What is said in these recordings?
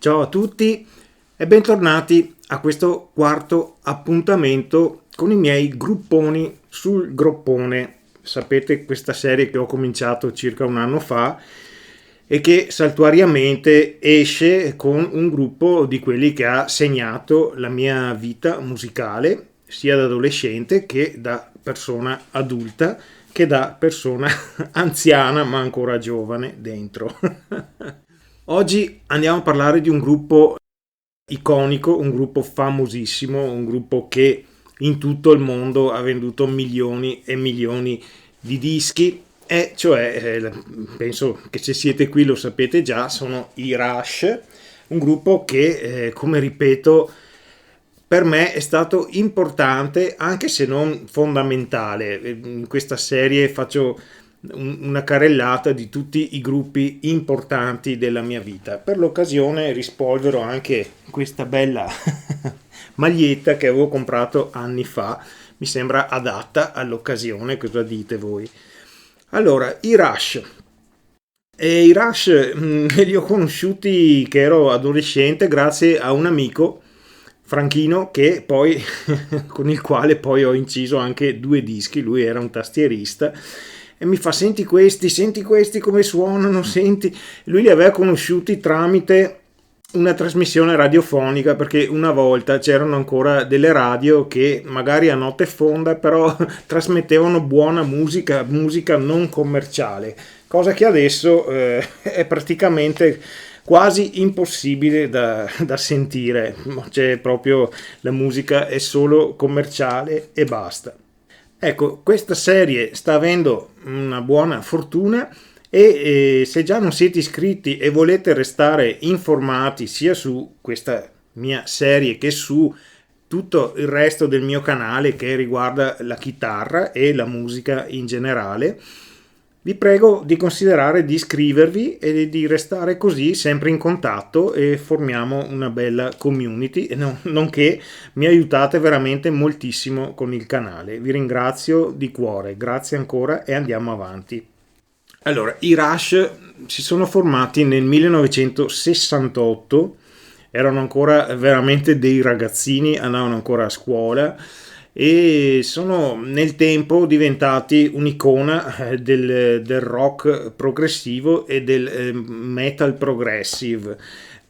Ciao a tutti e bentornati a questo quarto appuntamento con i miei grupponi sul groppone. Sapete, questa serie che ho cominciato circa un anno fa e che saltuariamente esce con un gruppo di quelli che ha segnato la mia vita musicale, sia da adolescente che da persona adulta, che da persona anziana ma ancora giovane dentro. Oggi andiamo a parlare di un gruppo iconico, un gruppo famosissimo, un gruppo che in tutto il mondo ha venduto milioni e milioni di dischi, e cioè, penso che se siete qui lo sapete già, sono i Rush, un gruppo che, come ripeto, per me è stato importante, anche se non fondamentale. In questa serie faccio una carrellata di tutti i gruppi importanti della mia vita. Per l'occasione rispolverò anche questa bella maglietta che avevo comprato anni fa, mi sembra adatta all'occasione. Cosa dite voi? Allora, i Rush. E i Rush li ho conosciuti che ero adolescente grazie a un amico, Franchino, che poi con il quale poi ho inciso anche 2 dischi. Lui era un tastierista e mi fa: senti questi come suonano, senti. Lui li aveva conosciuti tramite una trasmissione radiofonica, perché una volta c'erano ancora delle radio che magari a notte fonda però trasmettevano buona musica, musica non commerciale, cosa che adesso è praticamente quasi impossibile da sentire. C'è proprio, la musica è solo commerciale e basta. Ecco, questa serie sta avendo una buona fortuna e se già non siete iscritti e volete restare informati sia su questa mia serie che su tutto il resto del mio canale che riguarda la chitarra e la musica in generale, vi prego di considerare di iscrivervi e di restare così sempre in contatto e formiamo una bella community, nonché mi aiutate veramente moltissimo con il canale. Vi ringrazio di cuore, grazie ancora e andiamo avanti. Allora, i Rush si sono formati nel 1968, erano ancora veramente dei ragazzini, andavano ancora a scuola e sono nel tempo diventati un'icona del rock progressivo e del metal progressive.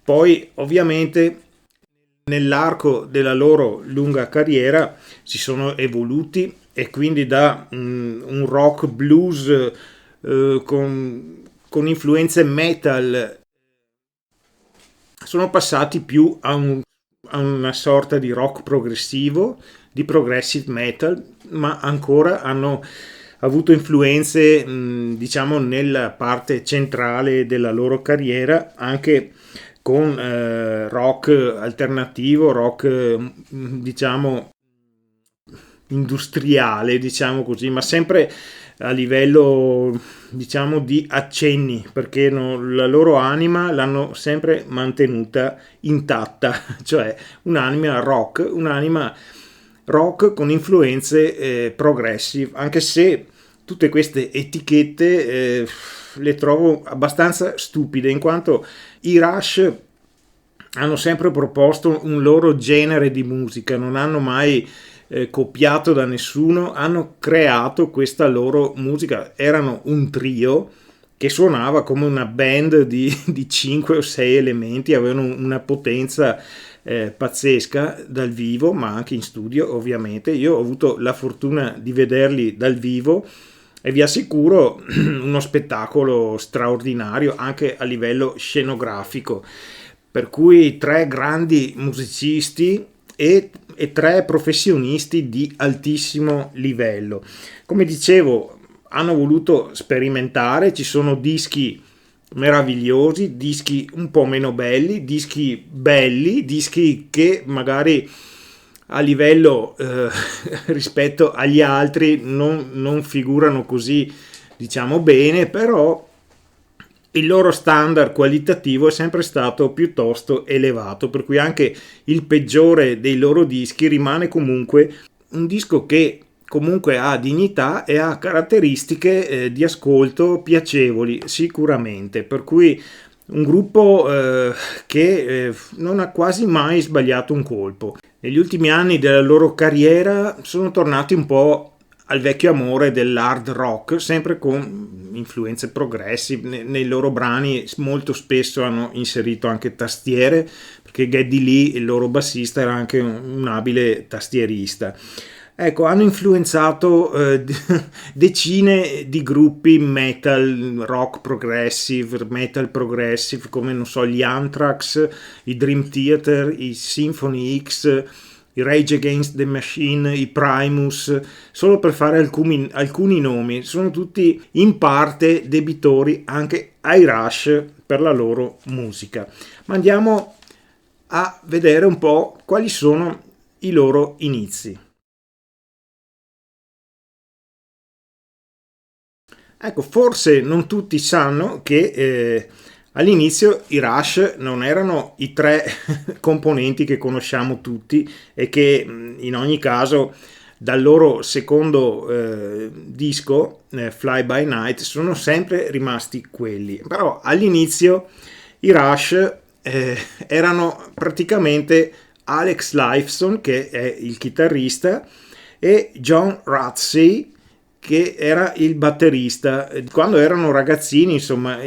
Poi ovviamente nell'arco della loro lunga carriera si sono evoluti e quindi da un rock blues con influenze metal sono passati più a una sorta di rock progressivo, di progressive metal, ma ancora hanno avuto influenze, diciamo, nella parte centrale della loro carriera, anche con rock alternativo, rock diciamo industriale, diciamo così, ma sempre a livello, diciamo, di accenni, perché la loro anima l'hanno sempre mantenuta intatta, cioè un'anima rock con influenze progressive, anche se tutte queste etichette le trovo abbastanza stupide, in quanto i Rush hanno sempre proposto un loro genere di musica, non hanno mai copiato da nessuno, hanno creato questa loro musica. Erano un trio che suonava come una band di 5 o 6 elementi, avevano una potenza pazzesca dal vivo, ma anche in studio ovviamente. Io ho avuto la fortuna di vederli dal vivo e vi assicuro uno spettacolo straordinario anche a livello scenografico, per cui 3 grandi musicisti e 3 professionisti di altissimo livello. Come dicevo, hanno voluto sperimentare, ci sono dischi meravigliosi, dischi un po' meno belli, dischi belli, dischi che magari a livello rispetto agli altri non figurano così, diciamo, bene, però il loro standard qualitativo è sempre stato piuttosto elevato, per cui anche il peggiore dei loro dischi rimane comunque un disco che comunque ha dignità e ha caratteristiche di ascolto piacevoli sicuramente, per cui un gruppo che non ha quasi mai sbagliato un colpo. Negli ultimi anni della loro carriera sono tornati un po' al vecchio amore dell'hard rock, sempre con influenze progressive. Nei loro brani molto spesso hanno inserito anche tastiere, perché Geddy Lee, il loro bassista, era anche un abile tastierista. Ecco, hanno influenzato decine di gruppi metal, rock progressive, metal progressive, come non so, gli Anthrax, i Dream Theater, i Symphony X, i Rage Against the Machine, i Primus, solo per fare alcuni nomi. Sono tutti in parte debitori anche ai Rush per la loro musica. Ma andiamo a vedere un po' quali sono i loro inizi. Ecco, forse non tutti sanno che all'inizio i Rush non erano i tre componenti che conosciamo tutti e che in ogni caso dal loro secondo disco, Fly By Night, sono sempre rimasti quelli. Però all'inizio i Rush erano praticamente Alex Lifeson, che è il chitarrista, e John Rutsey, che era il batterista. Quando erano ragazzini, insomma,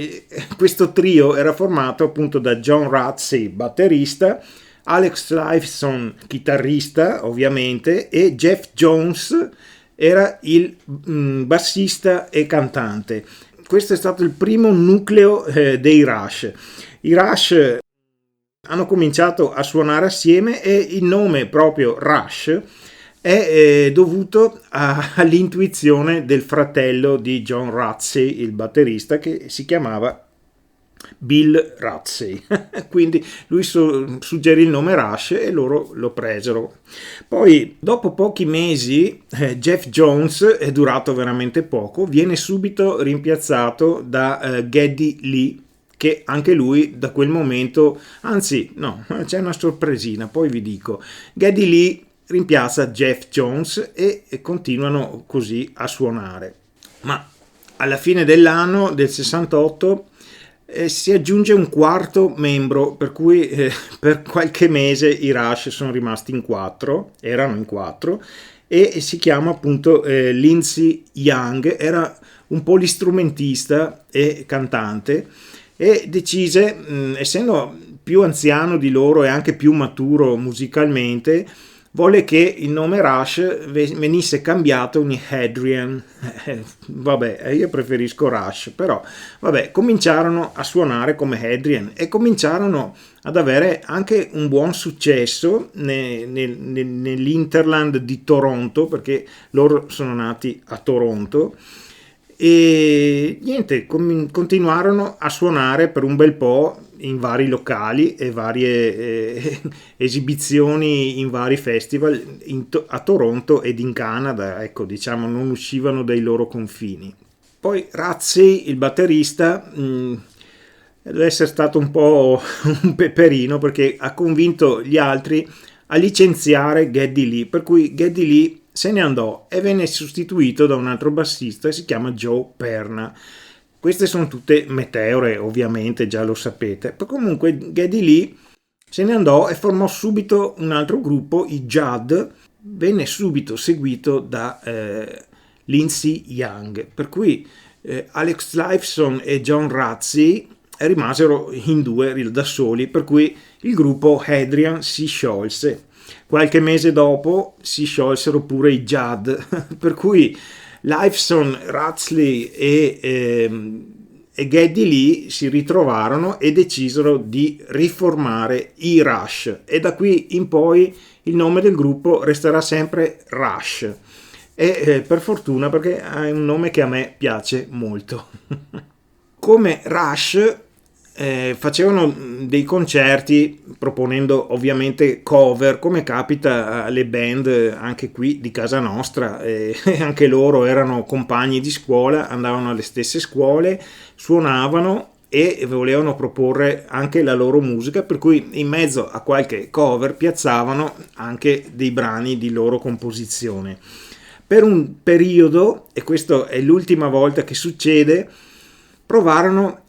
questo trio era formato appunto da John Rutsey, batterista, Alex Lifeson, chitarrista ovviamente, e Jeff Jones era il bassista e cantante. Questo è stato il primo nucleo dei Rush. I Rush hanno cominciato a suonare assieme e il nome proprio Rush è dovuto all'intuizione del fratello di John Rutsey, il batterista, che si chiamava Bill Rutsey. Quindi lui suggerì il nome Rush e loro lo presero. Poi, dopo pochi mesi, Jeff Jones, è durato veramente poco, viene subito rimpiazzato da Geddy Lee, che anche lui da quel momento, anzi no, c'è una sorpresina, poi vi dico. Geddy Lee rimpiazza Jeff Jones e continuano così a suonare. Ma alla fine dell'anno del 68 si aggiunge un quarto membro, per cui per qualche mese i Rush sono rimasti erano in quattro, e si chiama appunto Lindsey Young. Era un polistrumentista e cantante, e decise, essendo più anziano di loro e anche più maturo musicalmente, volle che il nome Rush venisse cambiato in Hadrian. Vabbè, io preferisco Rush, però vabbè, cominciarono a suonare come Hadrian e cominciarono ad avere anche un buon successo nell'Interland di Toronto, perché loro sono nati a Toronto. E niente, continuarono a suonare per un bel po' in vari locali e varie esibizioni in vari festival a Toronto ed in Canada. Ecco, diciamo, non uscivano dai loro confini. Poi Rutsey, il batterista, deve essere stato un po' un peperino, perché ha convinto gli altri a licenziare Geddy Lee, per cui Geddy Lee se ne andò e venne sostituito da un altro bassista che si chiama Joe Perna. Queste sono tutte meteore, ovviamente, già lo sapete. Poi comunque Geddy Lee se ne andò e formò subito un altro gruppo, i Judd, venne subito seguito da Lindsey Young, per cui Alex Lifeson e John Rutsey rimasero in due da soli, per cui il gruppo Hadrian si sciolse. Qualche mese dopo si sciolsero pure i Judd, per cui Lifeson, Rutsey e Geddy Lee si ritrovarono e decisero di riformare i Rush, e da qui in poi il nome del gruppo resterà sempre Rush, e per fortuna, perché è un nome che a me piace molto. Come Rush facevano dei concerti proponendo ovviamente cover, come capita alle band anche qui di casa nostra. Anche loro erano compagni di scuola, andavano alle stesse scuole, suonavano e volevano proporre anche la loro musica, per cui in mezzo a qualche cover piazzavano anche dei brani di loro composizione. Per un periodo, e questa è l'ultima volta che succede, provarono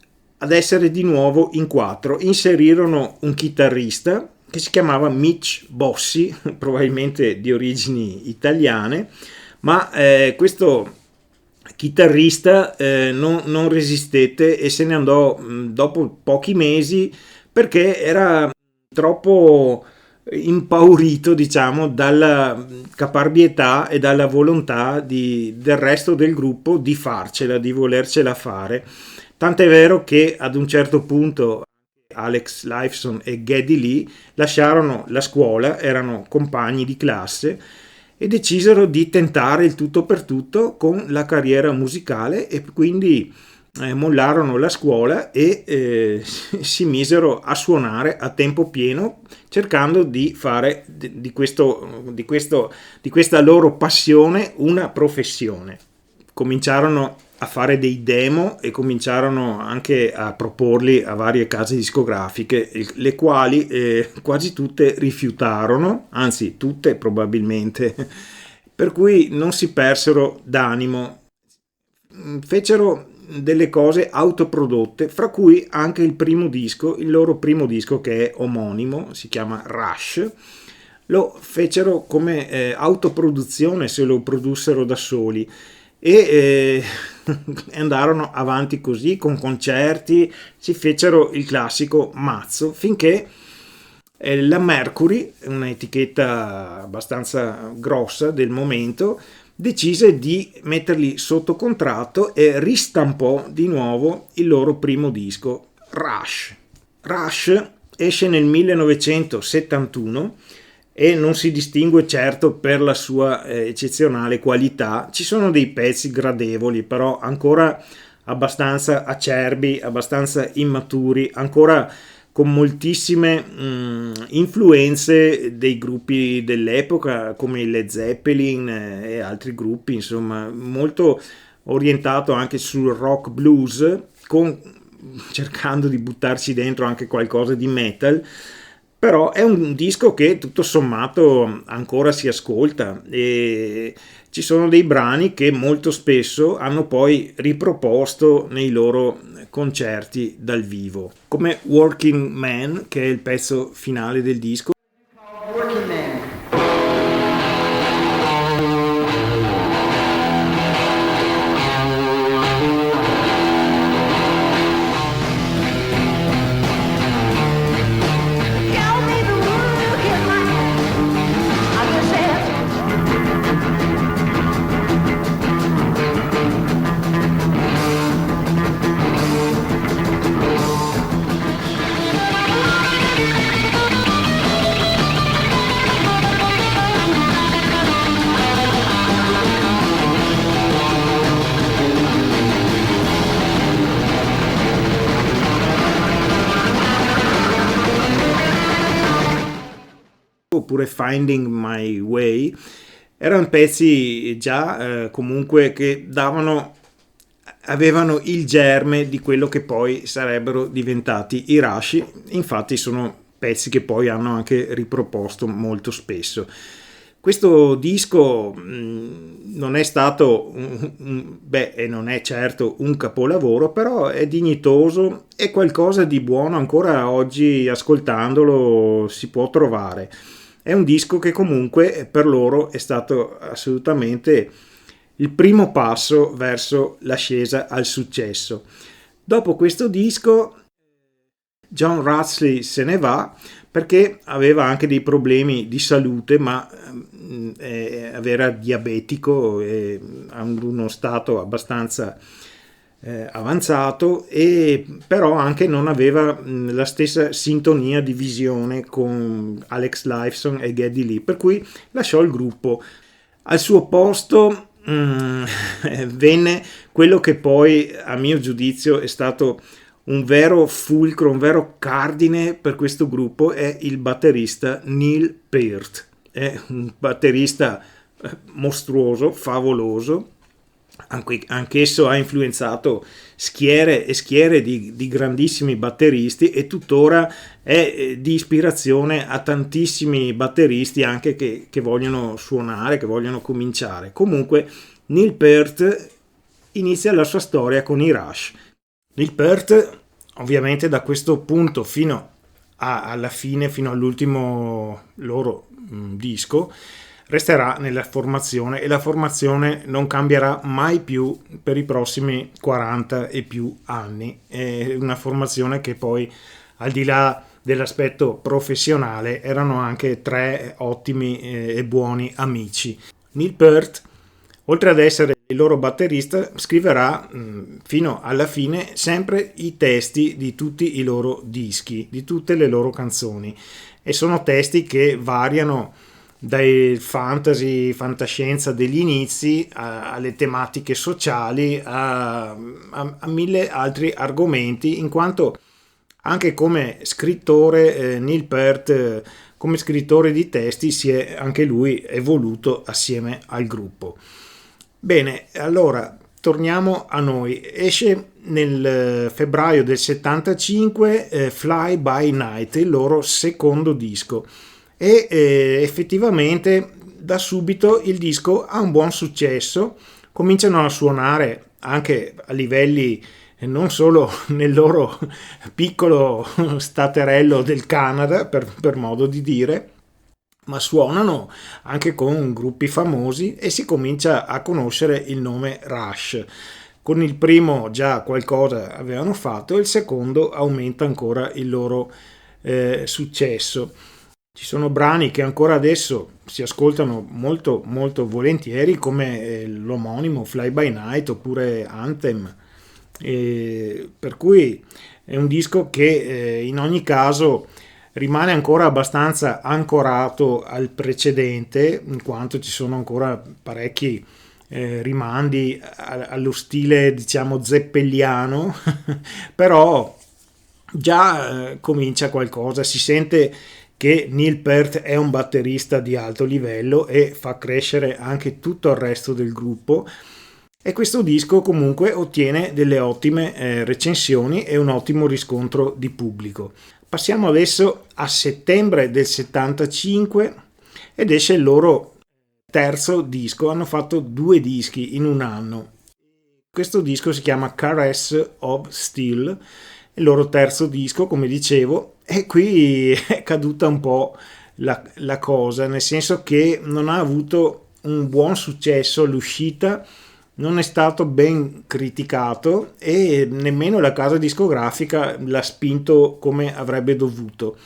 ad essere di nuovo in 4. Inserirono un chitarrista che si chiamava Mitch Bossi, probabilmente di origini italiane, ma questo chitarrista non resistette e se ne andò dopo pochi mesi perché era troppo impaurito, diciamo, dalla caparbietà e dalla volontà del resto del gruppo di farcela, di volercela fare. Tant'è vero che ad un certo punto Alex Lifeson e Geddy Lee lasciarono la scuola, erano compagni di classe e decisero di tentare il tutto per tutto con la carriera musicale e quindi mollarono la scuola e si misero a suonare a tempo pieno cercando di fare di questa loro passione una professione. Cominciarono a fare dei demo e cominciarono anche a proporli a varie case discografiche, le quali quasi tutte rifiutarono, anzi tutte probabilmente, per cui non si persero d'animo, fecero delle cose autoprodotte, fra cui anche il loro primo disco che è omonimo, si chiama Rush. Lo fecero come autoproduzione, se lo produssero da soli e andarono avanti così con concerti, si fecero il classico mazzo finché la Mercury, un'etichetta abbastanza grossa del momento, decise di metterli sotto contratto e ristampò di nuovo il loro primo disco, Rush. Rush esce nel 1971 e non si distingue certo per la sua eccezionale qualità. Ci sono dei pezzi gradevoli, però ancora abbastanza acerbi, abbastanza immaturi, ancora con moltissime influenze dei gruppi dell'epoca come i Led Zeppelin e altri gruppi, insomma molto orientato anche sul rock blues, cercando di buttarci dentro anche qualcosa di metal. Però è un disco che tutto sommato ancora si ascolta e ci sono dei brani che molto spesso hanno poi riproposto nei loro concerti dal vivo, come Working Man, che è il pezzo finale del disco. Working Man. Oppure Finding My Way, erano pezzi già comunque che avevano il germe di quello che poi sarebbero diventati i Rush. Infatti sono pezzi che poi hanno anche riproposto molto spesso. Questo disco non è stato e non è certo un capolavoro, però è dignitoso, è qualcosa di buono, ancora oggi ascoltandolo si può trovare. È un disco che comunque per loro è stato assolutamente il primo passo verso l'ascesa al successo. Dopo questo disco John Rutsey se ne va perché aveva anche dei problemi di salute, ma era diabetico e ad uno stato abbastanza avanzato, e però anche non aveva la stessa sintonia di visione con Alex Lifeson e Geddy Lee, per cui lasciò il gruppo. Al suo posto venne quello che poi a mio giudizio è stato un vero fulcro, un vero cardine per questo gruppo, è il batterista Neil Peart. È un batterista mostruoso, favoloso. Anch'esso ha influenzato schiere e schiere di grandissimi batteristi e tuttora è di ispirazione a tantissimi batteristi anche che vogliono suonare, che vogliono cominciare. Comunque Neil Peart inizia la sua storia con i Rush. Neil Peart ovviamente da questo punto fino alla fine, fino all'ultimo loro disco, resterà nella formazione, e la formazione non cambierà mai più per i prossimi 40 e più anni. È una formazione che poi, al di là dell'aspetto professionale, erano anche tre ottimi e buoni amici. Neil Peart, oltre ad essere il loro batterista, scriverà fino alla fine sempre i testi di tutti i loro dischi, di tutte le loro canzoni, e sono testi che variano dai fantasy, fantascienza degli inizi alle tematiche sociali, a mille altri argomenti, in quanto anche come scrittore Neil Peart, come scrittore di testi, si è anche lui evoluto assieme al gruppo. Bene, allora torniamo a noi. Esce nel febbraio del 75 Fly By Night, il loro secondo disco, e effettivamente da subito il disco ha un buon successo, cominciano a suonare anche a livelli non solo nel loro piccolo staterello del Canada, per modo di dire, ma suonano anche con gruppi famosi e si comincia a conoscere il nome Rush. Con il primo già qualcosa avevano fatto, e il secondo aumenta ancora il loro successo. Ci sono brani che ancora adesso si ascoltano molto molto volentieri, come l'omonimo Fly By Night oppure Anthem, per cui è un disco che in ogni caso rimane ancora abbastanza ancorato al precedente, in quanto ci sono ancora parecchi rimandi allo stile, diciamo, zeppelliano, però già comincia qualcosa, si sente che Neil Peart è un batterista di alto livello e fa crescere anche tutto il resto del gruppo, e questo disco comunque ottiene delle ottime recensioni e un ottimo riscontro di pubblico. Passiamo adesso a settembre del 75 ed esce il loro terzo disco. Hanno fatto 2 dischi in un anno. Questo disco si chiama Caress of Steel, il loro terzo disco, come dicevo, e qui è caduta un po' la cosa, nel senso che non ha avuto un buon successo l'uscita, non è stato ben criticato e nemmeno la casa discografica l'ha spinto come avrebbe dovuto.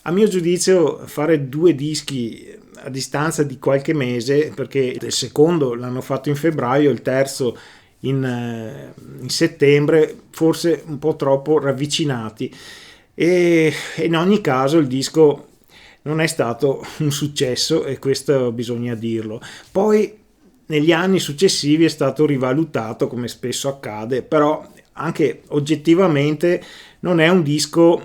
A mio giudizio, fare 2 dischi a distanza di qualche mese, perché il secondo l'hanno fatto in febbraio, il terzo in settembre, forse un po' troppo ravvicinati, e in ogni caso il disco non è stato un successo, e questo bisogna dirlo. Poi negli anni successivi è stato rivalutato, come spesso accade, però anche oggettivamente non è un disco,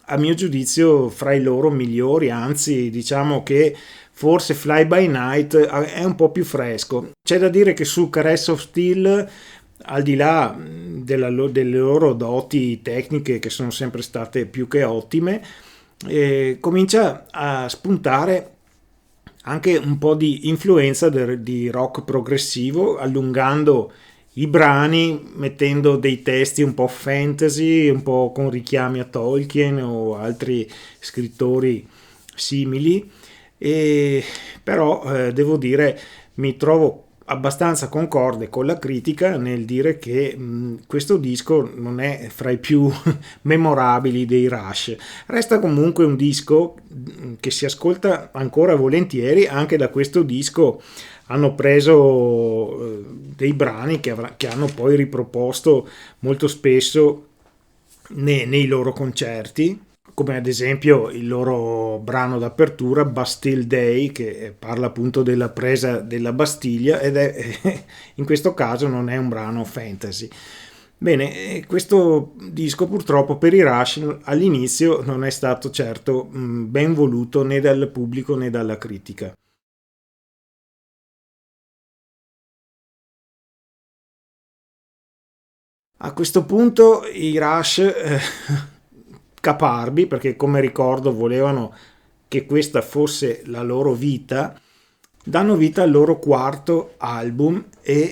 a mio giudizio, fra i loro migliori, anzi diciamo che forse Fly By Night è un po' più fresco. C'è da dire che su Caress of Steel, al di là delle loro doti tecniche, che sono sempre state più che ottime, comincia a spuntare anche un po' di influenza di rock progressivo, allungando i brani, mettendo dei testi un po' fantasy, un po' con richiami a Tolkien o altri scrittori simili, e però devo dire, mi trovo abbastanza concorde con la critica nel dire che questo disco non è fra i più memorabili dei Rush. Resta comunque un disco che si ascolta ancora volentieri. Anche da questo disco hanno preso dei brani che hanno poi riproposto molto spesso nei loro concerti, come ad esempio il loro brano d'apertura Bastille Day, che parla appunto della presa della Bastiglia, ed è in questo caso non è un brano fantasy. Bene, questo disco purtroppo per i Rush all'inizio non è stato certo ben voluto né dal pubblico né dalla critica. A questo punto i Rush, caparbi, perché come ricordo volevano che questa fosse la loro vita, danno vita al loro quarto album, e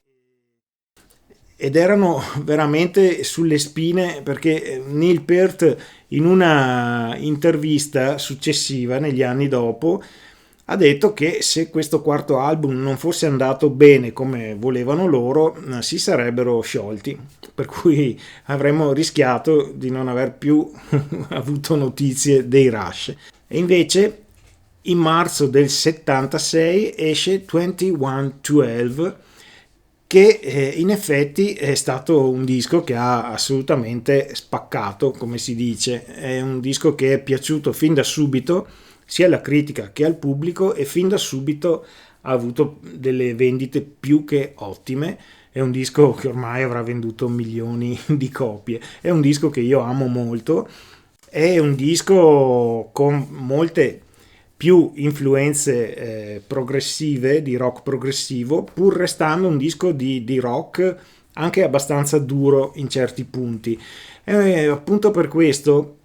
ed erano veramente sulle spine, perché Neil Peart in una intervista successiva negli anni dopo ha detto che se questo quarto album non fosse andato bene come volevano loro, si sarebbero sciolti, per cui avremmo rischiato di non aver più avuto notizie dei Rush. E invece in marzo del 76 esce 2112, che in effetti è stato un disco che ha assolutamente spaccato, come si dice. È un disco che è piaciuto fin da subito sia alla critica che al pubblico, e fin da subito ha avuto delle vendite più che ottime. È un disco che ormai avrà venduto milioni di copie. È un disco che io amo molto. È un disco con molte più influenze progressive, di rock progressivo, pur restando un disco di rock anche abbastanza duro in certi punti. E appunto per questo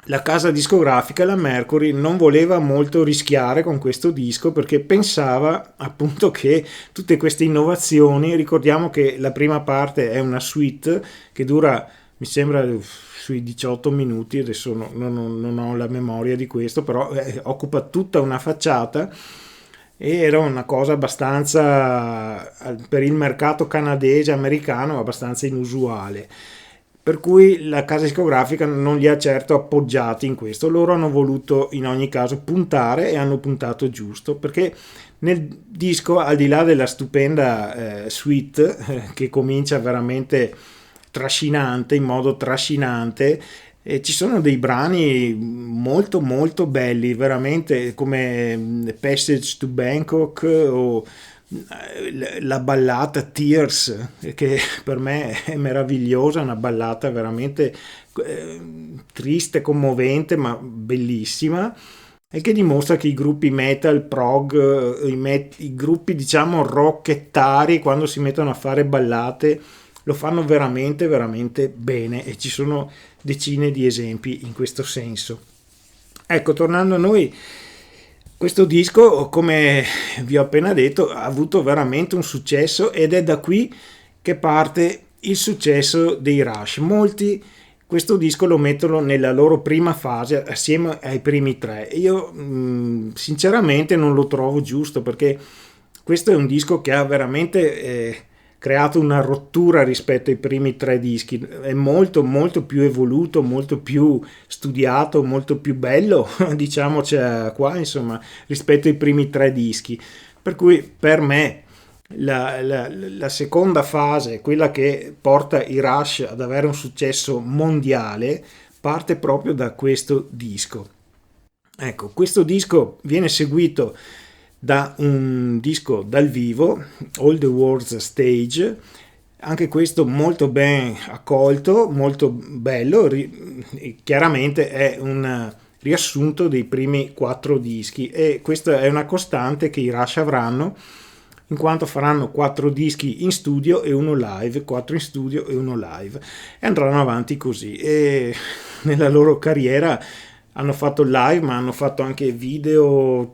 la casa discografica, la Mercury, non voleva molto rischiare con questo disco, perché pensava appunto che tutte queste innovazioni, ricordiamo che la prima parte è una suite che dura, mi sembra, sui 18 minuti, adesso non ho la memoria di questo, però occupa tutta una facciata, e era una cosa abbastanza, per il mercato canadese americano, abbastanza inusuale, per cui la casa discografica non li ha certo appoggiati in questo. Loro hanno voluto in ogni caso puntare, e hanno puntato giusto, perché nel disco, al di là della stupenda suite che comincia veramente trascinante, in modo trascinante, ci sono dei brani molto molto belli, veramente, come Passage to Bangkok o la ballata Tears, che per me è meravigliosa, una ballata veramente triste, commovente, ma bellissima, e che dimostra che i gruppi metal, prog, i gruppi diciamo rockettari, quando si mettono a fare ballate lo fanno veramente veramente bene, e ci sono decine di esempi in questo senso. Ecco, tornando a noi, questo disco, come vi ho appena detto, ha avuto veramente un successo, ed è da qui che parte il successo dei Rush. Molti questo disco lo mettono nella loro prima fase assieme ai primi tre. Io sinceramente non lo trovo giusto, perché questo è un disco che ha veramente creato una rottura rispetto ai primi tre dischi. È molto molto più evoluto, molto più studiato, molto più bello, diciamoci qua, insomma, rispetto ai primi tre dischi. Per cui per me la seconda fase, quella che porta i Rush ad avere un successo mondiale, parte proprio da questo disco. Ecco, questo disco viene seguito da un disco dal vivo, All the World's Stage, anche questo molto ben accolto, molto bello, chiaramente è un riassunto dei primi 4 dischi, e questa è una costante che i Rush avranno, in quanto faranno 4 dischi in studio e uno live, 4 in studio e uno live, e andranno avanti così. E nella loro carriera hanno fatto live, ma hanno fatto anche video,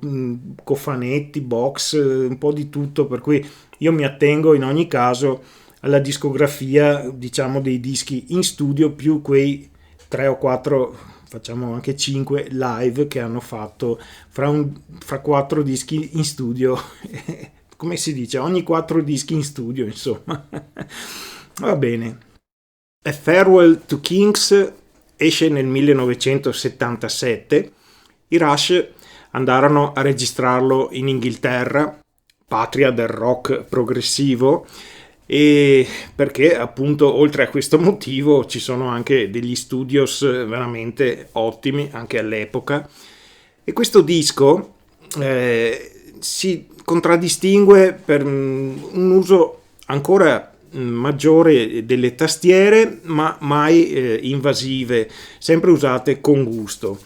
cofanetti, box, un po' di tutto, per cui io mi attengo in ogni caso alla discografia, diciamo, dei dischi in studio, più quei 3 o 4, facciamo anche 5 live che hanno fatto fra 4 dischi in studio. Come si dice, ogni 4 dischi in studio, insomma. Va bene. A Farewell to Kings esce nel 1977. I Rush andarono a registrarlo in Inghilterra, patria del rock progressivo, e perché appunto oltre a questo motivo ci sono anche degli studios veramente ottimi anche all'epoca. E questo disco si contraddistingue per un uso ancora maggiore delle tastiere, ma mai invasive, sempre usate con gusto.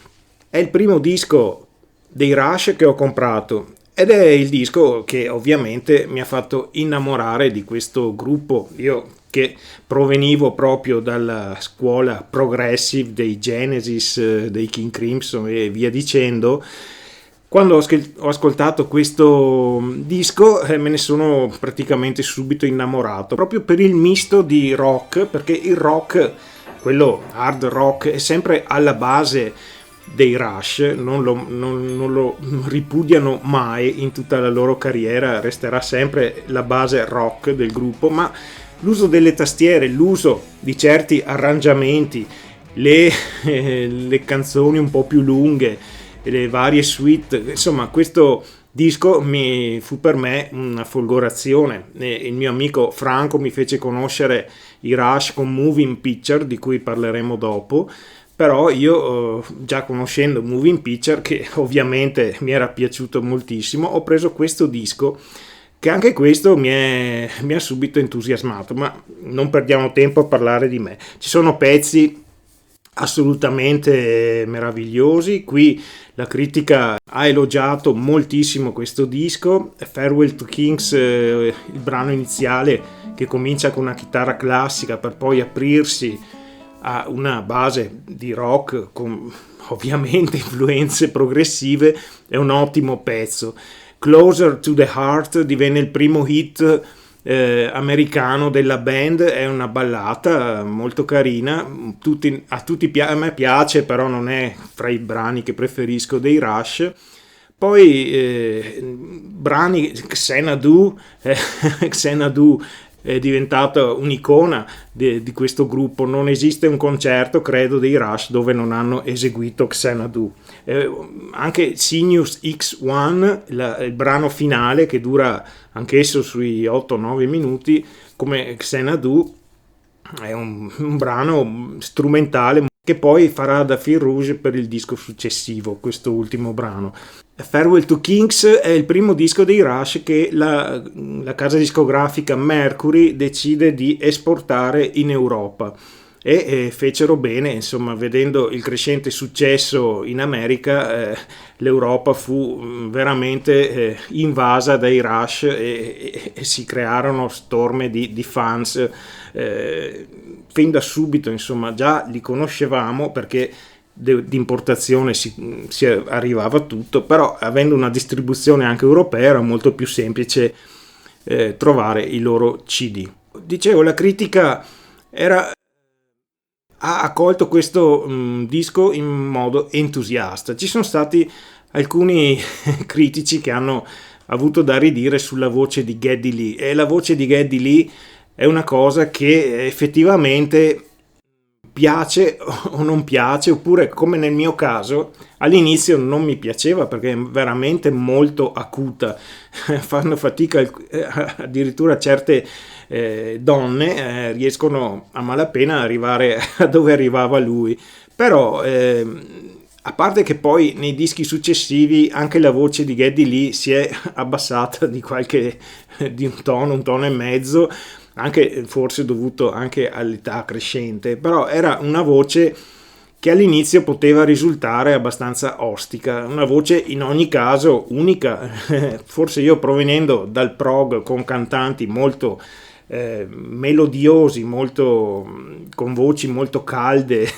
È il primo disco dei Rush che ho comprato, ed è il disco che ovviamente mi ha fatto innamorare di questo gruppo. Io che provenivo proprio dalla scuola progressive dei Genesis, dei King Crimson e via dicendo, Quando ho ascoltato questo disco me ne sono praticamente subito innamorato, proprio per il misto di rock, perché il rock, quello hard rock, è sempre alla base dei Rush, non lo ripudiano mai in tutta la loro carriera, resterà sempre la base rock del gruppo, ma l'uso delle tastiere, l'uso di certi arrangiamenti, le canzoni un po' più lunghe, le varie suite, insomma questo disco fu per me una folgorazione. Il mio amico Franco mi fece conoscere i Rush con Moving Picture, di cui parleremo dopo, però io già conoscendo Moving Picture, che ovviamente mi era piaciuto moltissimo, ho preso questo disco che anche questo mi ha subito entusiasmato, ma non perdiamo tempo a parlare di me. Ci sono pezzi assolutamente meravigliosi. Qui la critica ha elogiato moltissimo questo disco. Farewell to Kings, il brano iniziale che comincia con una chitarra classica per poi aprirsi a una base di rock con ovviamente influenze progressive, è un ottimo pezzo. Closer to the Heart divenne il primo hit americano della band, è una ballata molto carina, a me piace, però non è fra i brani che preferisco dei Rush. Poi brani Xanadu Xanadu è diventata un'icona di questo gruppo. Non esiste un concerto, credo, dei Rush dove non hanno eseguito Xanadu. Anche Sinus X1, il brano finale, che dura anch'esso sui 8-9 minuti, come Xanadu, è un brano strumentale che poi farà da fil rouge per il disco successivo, questo ultimo brano. Farewell to Kings è il primo disco dei Rush che la casa discografica Mercury decide di esportare in Europa, e fecero bene, insomma, vedendo il crescente successo in America. L'Europa fu veramente invasa dai Rush e si crearono storme di fans fin da subito. Insomma, già li conoscevamo perché di importazione si arrivava a tutto, però avendo una distribuzione anche europea era molto più semplice trovare i loro CD. Dicevo, la critica ha accolto questo disco in modo entusiasta. Ci sono stati alcuni critici che hanno avuto da ridire sulla voce di Geddy Lee, e la voce di Geddy Lee è una cosa che effettivamente piace o non piace, oppure come nel mio caso all'inizio non mi piaceva perché è veramente molto acuta. Fanno fatica addirittura certe donne riescono a malapena ad arrivare a dove arrivava lui, però a parte che poi nei dischi successivi anche la voce di Geddy Lee si è abbassata di un tono e mezzo, anche forse dovuto anche all'età crescente, però era una voce che all'inizio poteva risultare abbastanza ostica, una voce in ogni caso unica. Forse io, provenendo dal prog con cantanti molto melodiosi, con voci molto calde,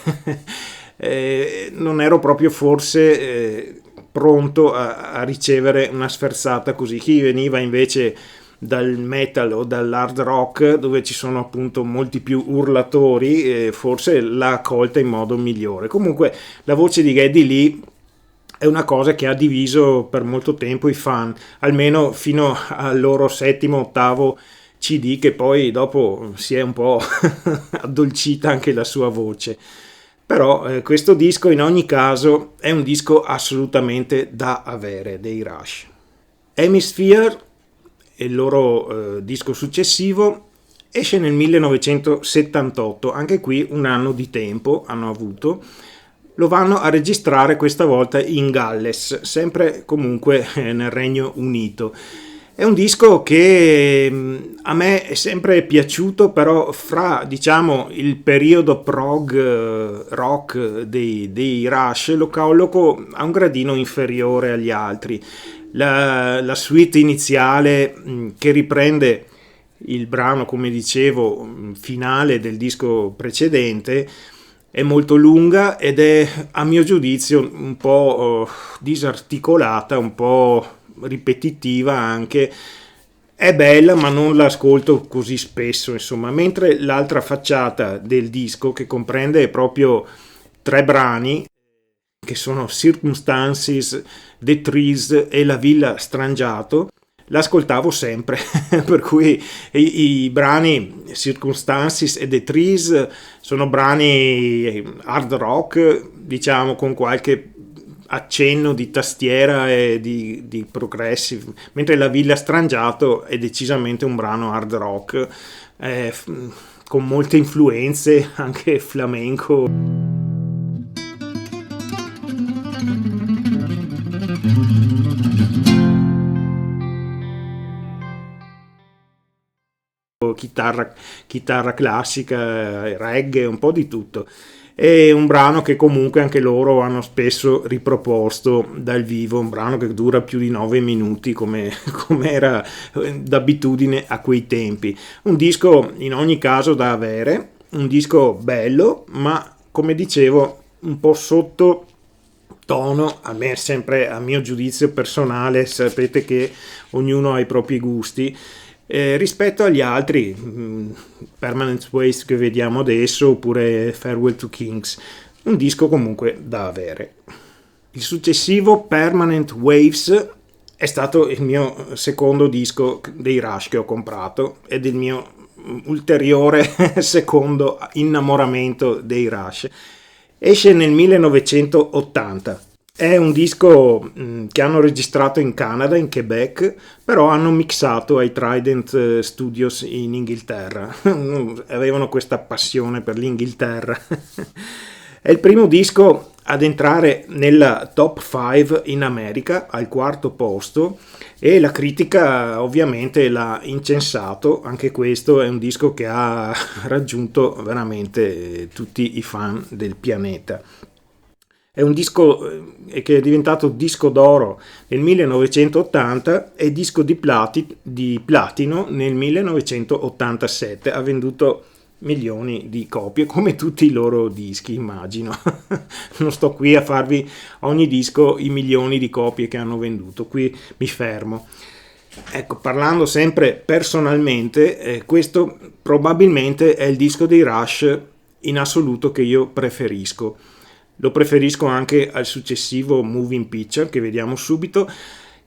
non ero proprio forse pronto a ricevere una sferzata così. Chi veniva invece dal metal o dall'hard rock, dove ci sono appunto molti più urlatori, forse l'ha accolta in modo migliore. Comunque la voce di Geddy Lee è una cosa che ha diviso per molto tempo i fan, almeno fino al loro settimo, ottavo CD, che poi dopo si è un po' addolcita anche la sua voce. Però questo disco in ogni caso è un disco assolutamente da avere dei Rush. Hemisphere, il loro disco successivo, esce nel 1978, anche qui un anno di tempo hanno avuto. Lo vanno a registrare questa volta in Galles, sempre comunque nel Regno Unito. È un disco che a me è sempre piaciuto, però fra, diciamo, il periodo prog rock dei Rush lo colloco a un gradino inferiore agli altri. La suite iniziale, che riprende il brano, come dicevo, finale del disco precedente, è molto lunga ed è a mio giudizio un po' disarticolata, un po' ripetitiva anche. È bella ma non l'ascolto così spesso, insomma, mentre l'altra facciata del disco, che comprende proprio 3 brani che sono Circumstances, The Trees e La Villa Strangiato, l'ascoltavo sempre. Per cui i brani Circumstances e The Trees sono brani hard rock, diciamo, con qualche accenno di tastiera e di progressive, mentre La Villa Strangiato è decisamente un brano hard rock con molte influenze anche flamenco. Chitarra classica, reggae, un po' di tutto. È un brano che comunque anche loro hanno spesso riproposto dal vivo, un brano che dura più di 9 minuti come era d'abitudine a quei tempi. Un disco in ogni caso da avere, un disco bello, ma come dicevo un po' sotto tono, a me sempre, a mio giudizio personale, sapete che ognuno ha i propri gusti. Rispetto agli altri, Permanent Waves che vediamo adesso, oppure Farewell to Kings, un disco comunque da avere. Il successivo, Permanent Waves, è stato il mio secondo disco dei Rush che ho comprato ed il mio ulteriore secondo innamoramento dei Rush. Esce nel 1980. È un disco che hanno registrato in Canada, in Quebec, però hanno mixato ai Trident Studios in Inghilterra. Avevano questa passione per l'Inghilterra. È il primo disco ad entrare nella top 5 in America, al 4º posto, e la critica ovviamente l'ha incensato. Anche questo è un disco che ha raggiunto veramente tutti i fan del pianeta. È un disco che è diventato disco d'oro nel 1980 e disco di platino nel 1987. Ha venduto milioni di copie, come tutti i loro dischi, immagino. Non sto qui a farvi ogni disco i milioni di copie che hanno venduto, qui mi fermo. Ecco, parlando sempre personalmente, questo probabilmente è il disco dei Rush in assoluto che io preferisco. Lo preferisco anche al successivo Moving Picture, che vediamo subito,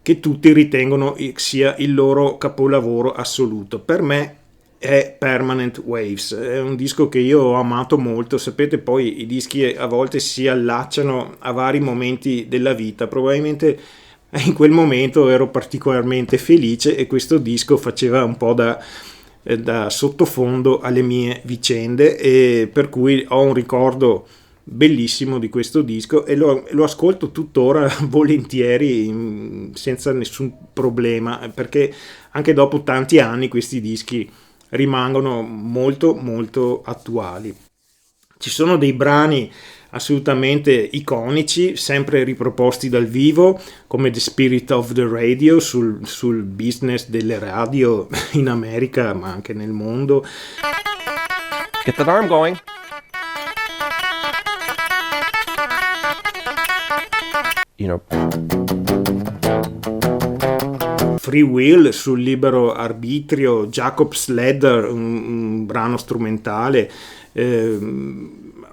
che tutti ritengono sia il loro capolavoro assoluto. Per me è Permanent Waves, è un disco che io ho amato molto. Sapete, poi i dischi a volte si allacciano a vari momenti della vita. Probabilmente in quel momento ero particolarmente felice e questo disco faceva un po' da sottofondo alle mie vicende, e per cui ho un ricordo bellissimo di questo disco e lo ascolto tuttora volentieri, senza nessun problema, perché anche dopo tanti anni questi dischi rimangono molto molto attuali. Ci sono dei brani assolutamente iconici, sempre riproposti dal vivo, come The Spirit of the Radio sul business delle radio in America ma anche nel mondo. Get the alarm going. Free Will sul libero arbitrio, Jacob's Ladder, un brano strumentale,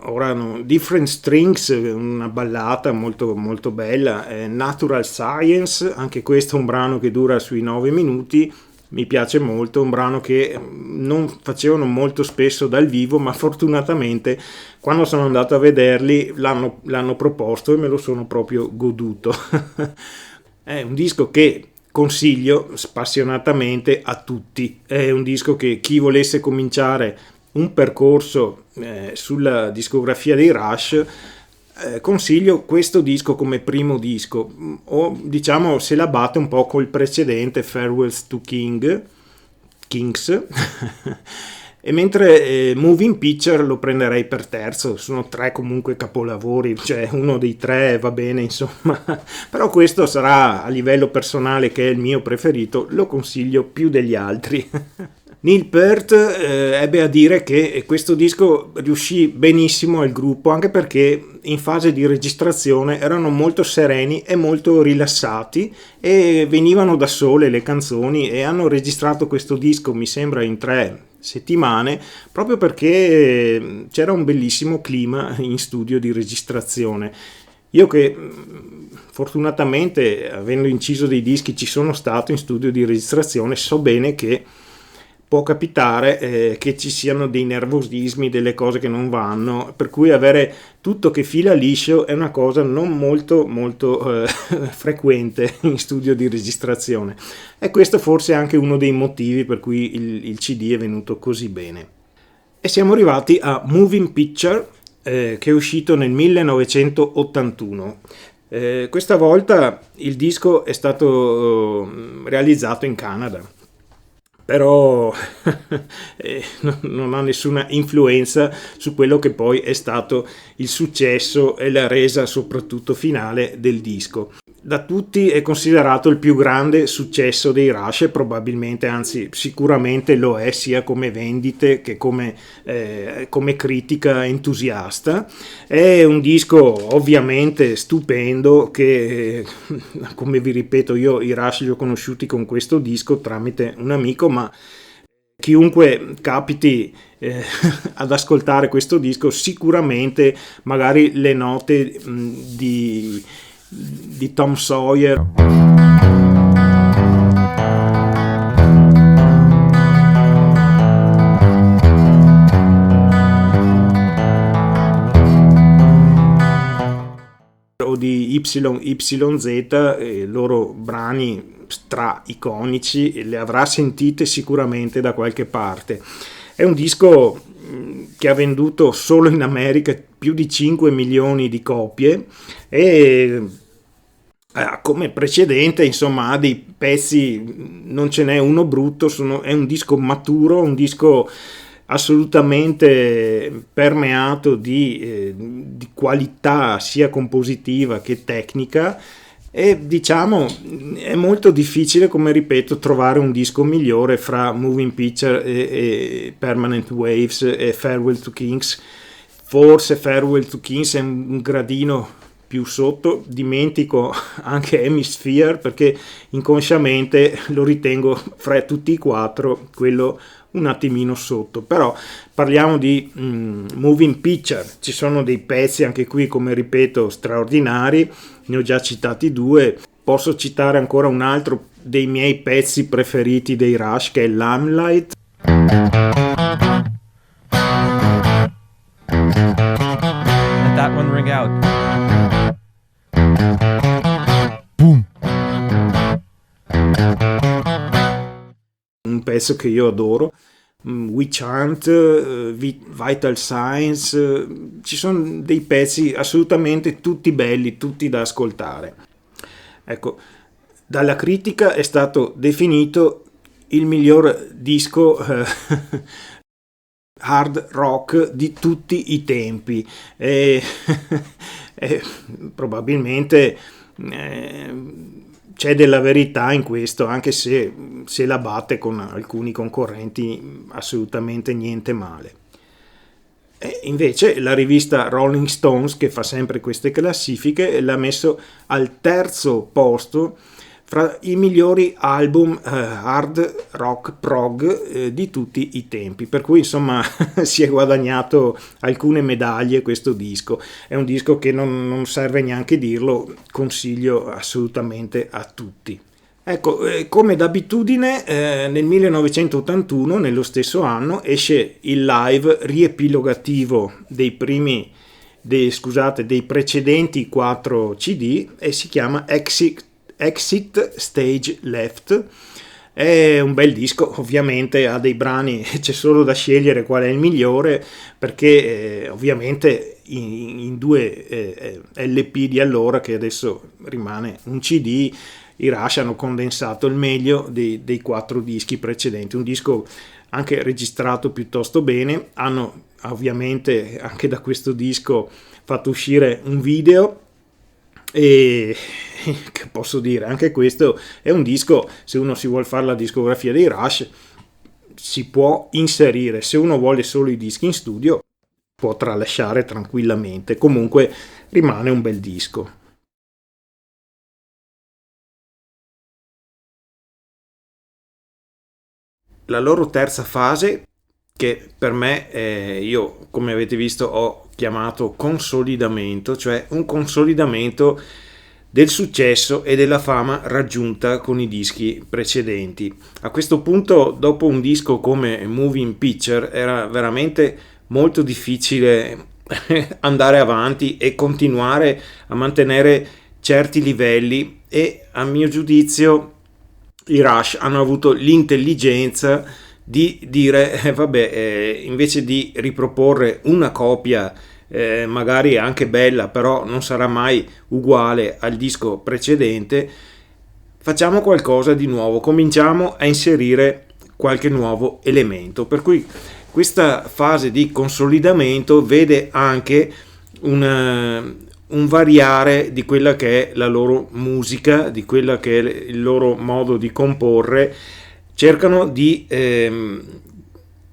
ora no, Different Strings, una ballata molto molto bella, Natural Science, anche questo è un brano che dura sui 9 minuti, mi piace molto, un brano che non facevano molto spesso dal vivo, ma fortunatamente quando sono andato a vederli l'hanno proposto e me lo sono proprio goduto. È un disco che consiglio spassionatamente a tutti, è un disco che chi volesse cominciare un percorso sulla discografia dei Rush, consiglio questo disco come primo disco, o diciamo se la batte un po' col precedente Farewell to Kings e mentre Moving Picture lo prenderei per terzo. Sono 3 comunque capolavori, cioè uno dei 3 va bene insomma, però questo sarà a livello personale, che è il mio preferito, lo consiglio più degli altri. Neil Peart ebbe a dire che questo disco riuscì benissimo al gruppo, anche perché in fase di registrazione erano molto sereni e molto rilassati e venivano da sole le canzoni, e hanno registrato questo disco, mi sembra, in 3 settimane, proprio perché c'era un bellissimo clima in studio di registrazione. Io che fortunatamente, avendo inciso dei dischi, ci sono stato in studio di registrazione, so bene che può capitare che ci siano dei nervosismi, delle cose che non vanno, per cui avere tutto che fila liscio è una cosa non molto frequente in studio di registrazione, e questo forse è anche uno dei motivi per cui il CD è venuto così bene. E siamo arrivati a Moving Picture, che è uscito nel 1981. Questa volta il disco è stato realizzato in Canada, però non ha nessuna influenza su quello che poi è stato il successo e la resa soprattutto finale del disco. Da tutti è considerato il più grande successo dei Rush, e probabilmente, anzi sicuramente lo è, sia come vendite che come critica entusiasta. È un disco ovviamente stupendo che, come vi ripeto, io i Rush li ho conosciuti con questo disco tramite un amico, ma chiunque capiti ad ascoltare questo disco sicuramente magari le note di Tom Sawyer o di YYZ, loro brani stra iconici, le avrà sentite sicuramente da qualche parte. È un disco che ha venduto solo in America più di 5 milioni di copie, e come precedente, insomma, ha dei pezzi, non ce n'è uno brutto, è un disco maturo, un disco assolutamente permeato di qualità sia compositiva che tecnica, e diciamo è molto difficile, come ripeto, trovare un disco migliore fra Moving Picture e Permanent Waves e Farewell to Kings. Forse Farewell to Kings è un gradino più sotto, dimentico anche Hemisphere perché inconsciamente lo ritengo fra tutti i 4 quello un attimino sotto, però parliamo di Moving Picture. Ci sono dei pezzi anche qui, come ripeto, straordinari, ne ho già citati 2, posso citare ancora un altro dei miei pezzi preferiti dei Rush, che è Limelight. Let that one ring out. Boom. Un pezzo che io adoro. We Chant, Vital Signs, ci sono dei pezzi assolutamente tutti belli, tutti da ascoltare. Ecco, dalla critica è stato definito il miglior disco hard rock di tutti i tempi, e probabilmente c'è della verità in questo, anche se la batte con alcuni concorrenti assolutamente niente male. E invece la rivista Rolling Stones, che fa sempre queste classifiche, l'ha messo al 3° posto fra i migliori album hard rock prog di tutti i tempi, per cui insomma si è guadagnato alcune medaglie questo disco. È un disco che non serve neanche dirlo, consiglio assolutamente a tutti. Ecco, come d'abitudine nel 1981, nello stesso anno, esce il live riepilogativo dei precedenti 4 CD, e si chiama Exit Stage Left. È un bel disco, ovviamente ha dei brani, c'è solo da scegliere qual è il migliore, perché ovviamente in 2 LP di allora, che adesso rimane un CD, i Rush hanno condensato il meglio dei 4 dischi precedenti. Un disco anche registrato piuttosto bene. Hanno ovviamente anche da questo disco fatto uscire un video, e che posso dire, anche questo è un disco, se uno si vuol fare la discografia dei Rush, si può inserire. Se uno vuole solo i dischi in studio può tralasciare tranquillamente, comunque rimane un bel disco. La loro terza fase, che per me io, come avete visto, ho chiamato consolidamento, cioè un consolidamento del successo e della fama raggiunta con i dischi precedenti. A questo punto, dopo un disco come Moving Picture, era veramente molto difficile andare avanti e continuare a mantenere certi livelli, e a mio giudizio i Rush hanno avuto l'intelligenza di dire invece di riproporre una copia magari anche bella, però non sarà mai uguale al disco precedente, facciamo qualcosa di nuovo, cominciamo a inserire qualche nuovo elemento. Per cui questa fase di consolidamento vede anche un variare di quella che è la loro musica, di quella che è il loro modo di comporre. Cercano di,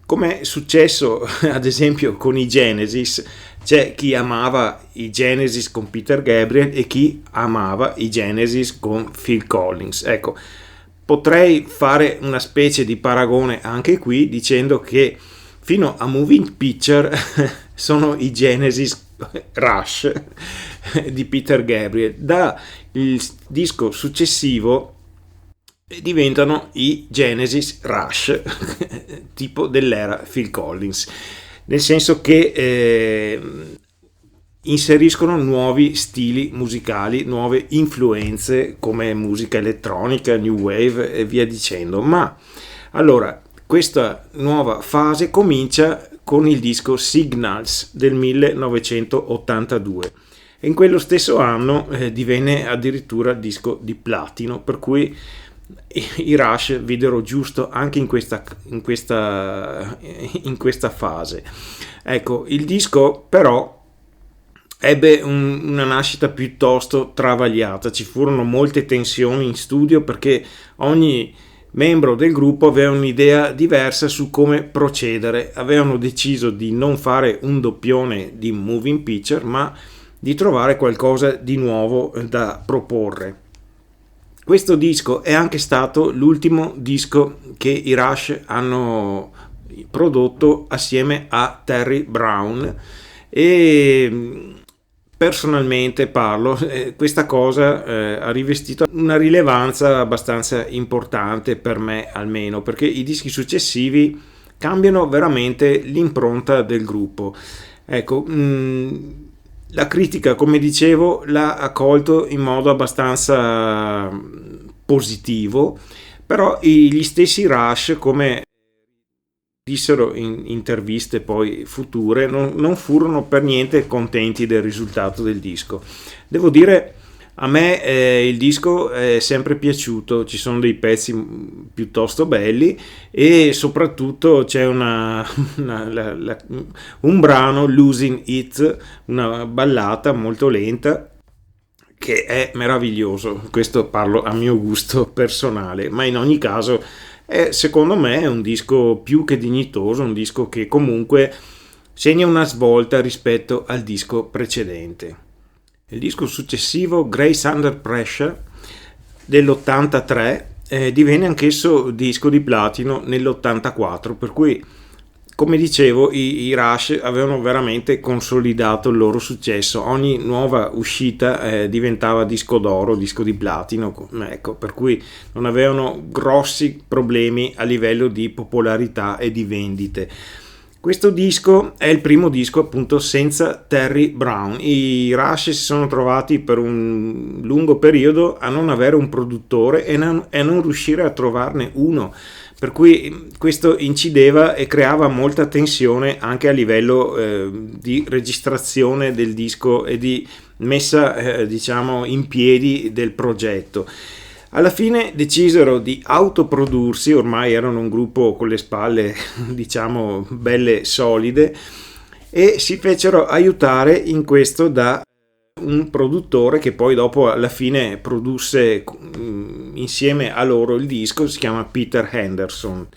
come è successo ad esempio con i Genesis, c'è chi amava i Genesis con Peter Gabriel e chi amava i Genesis con Phil Collins. Ecco, potrei fare una specie di paragone anche qui dicendo che fino a Moving Picture sono i Genesis Rush di Peter Gabriel. Da il disco successivo diventano i Genesis Rush tipo dell'era Phil Collins, nel senso che inseriscono nuovi stili musicali, nuove influenze come musica elettronica, new wave e via dicendo. Ma allora questa nuova fase comincia con il disco Signals del 1982 e in quello stesso anno divenne addirittura disco di platino, per cui i Rush videro giusto anche in questa fase. Ecco, il disco però ebbe una nascita piuttosto travagliata, ci furono molte tensioni in studio perché ogni membro del gruppo aveva un'idea diversa su come procedere. Avevano deciso di non fare un doppione di Moving Picture, ma di trovare qualcosa di nuovo da proporre. Questo disco è anche stato l'ultimo disco che i Rush hanno prodotto assieme a Terry Brown, e personalmente parlo, questa cosa ha rivestito una rilevanza abbastanza importante per me, almeno perché i dischi successivi cambiano veramente l'impronta del gruppo. Ecco, la critica, come dicevo, l'ha accolto in modo abbastanza positivo, però gli stessi Rush, come dissero in interviste poi future, non furono per niente contenti del risultato del disco. Devo dire, a me il disco è sempre piaciuto, ci sono dei pezzi piuttosto belli e soprattutto c'è un brano, Losing It, una ballata molto lenta che è meraviglioso. Questo parlo a mio gusto personale, ma in ogni caso secondo me è un disco più che dignitoso, un disco che comunque segna una svolta rispetto al disco precedente. Il disco successivo, Grace Under Pressure dell'83, divenne anch'esso disco di platino nell'84, per cui, come dicevo, i Rush avevano veramente consolidato il loro successo. Ogni nuova uscita diventava disco d'oro, disco di platino, ecco, per cui non avevano grossi problemi a livello di popolarità e di vendite. Questo disco è il primo disco appunto senza Terry Brown. I Rush si sono trovati per un lungo periodo a non avere un produttore e non riuscire a trovarne uno, per cui questo incideva e creava molta tensione anche a livello di registrazione del disco e di messa diciamo in piedi del progetto. Alla fine decisero di autoprodursi, ormai erano un gruppo con le spalle diciamo belle solide, e si fecero aiutare in questo da un produttore che poi dopo alla fine produsse insieme a loro il disco, si chiama Peter Henderson.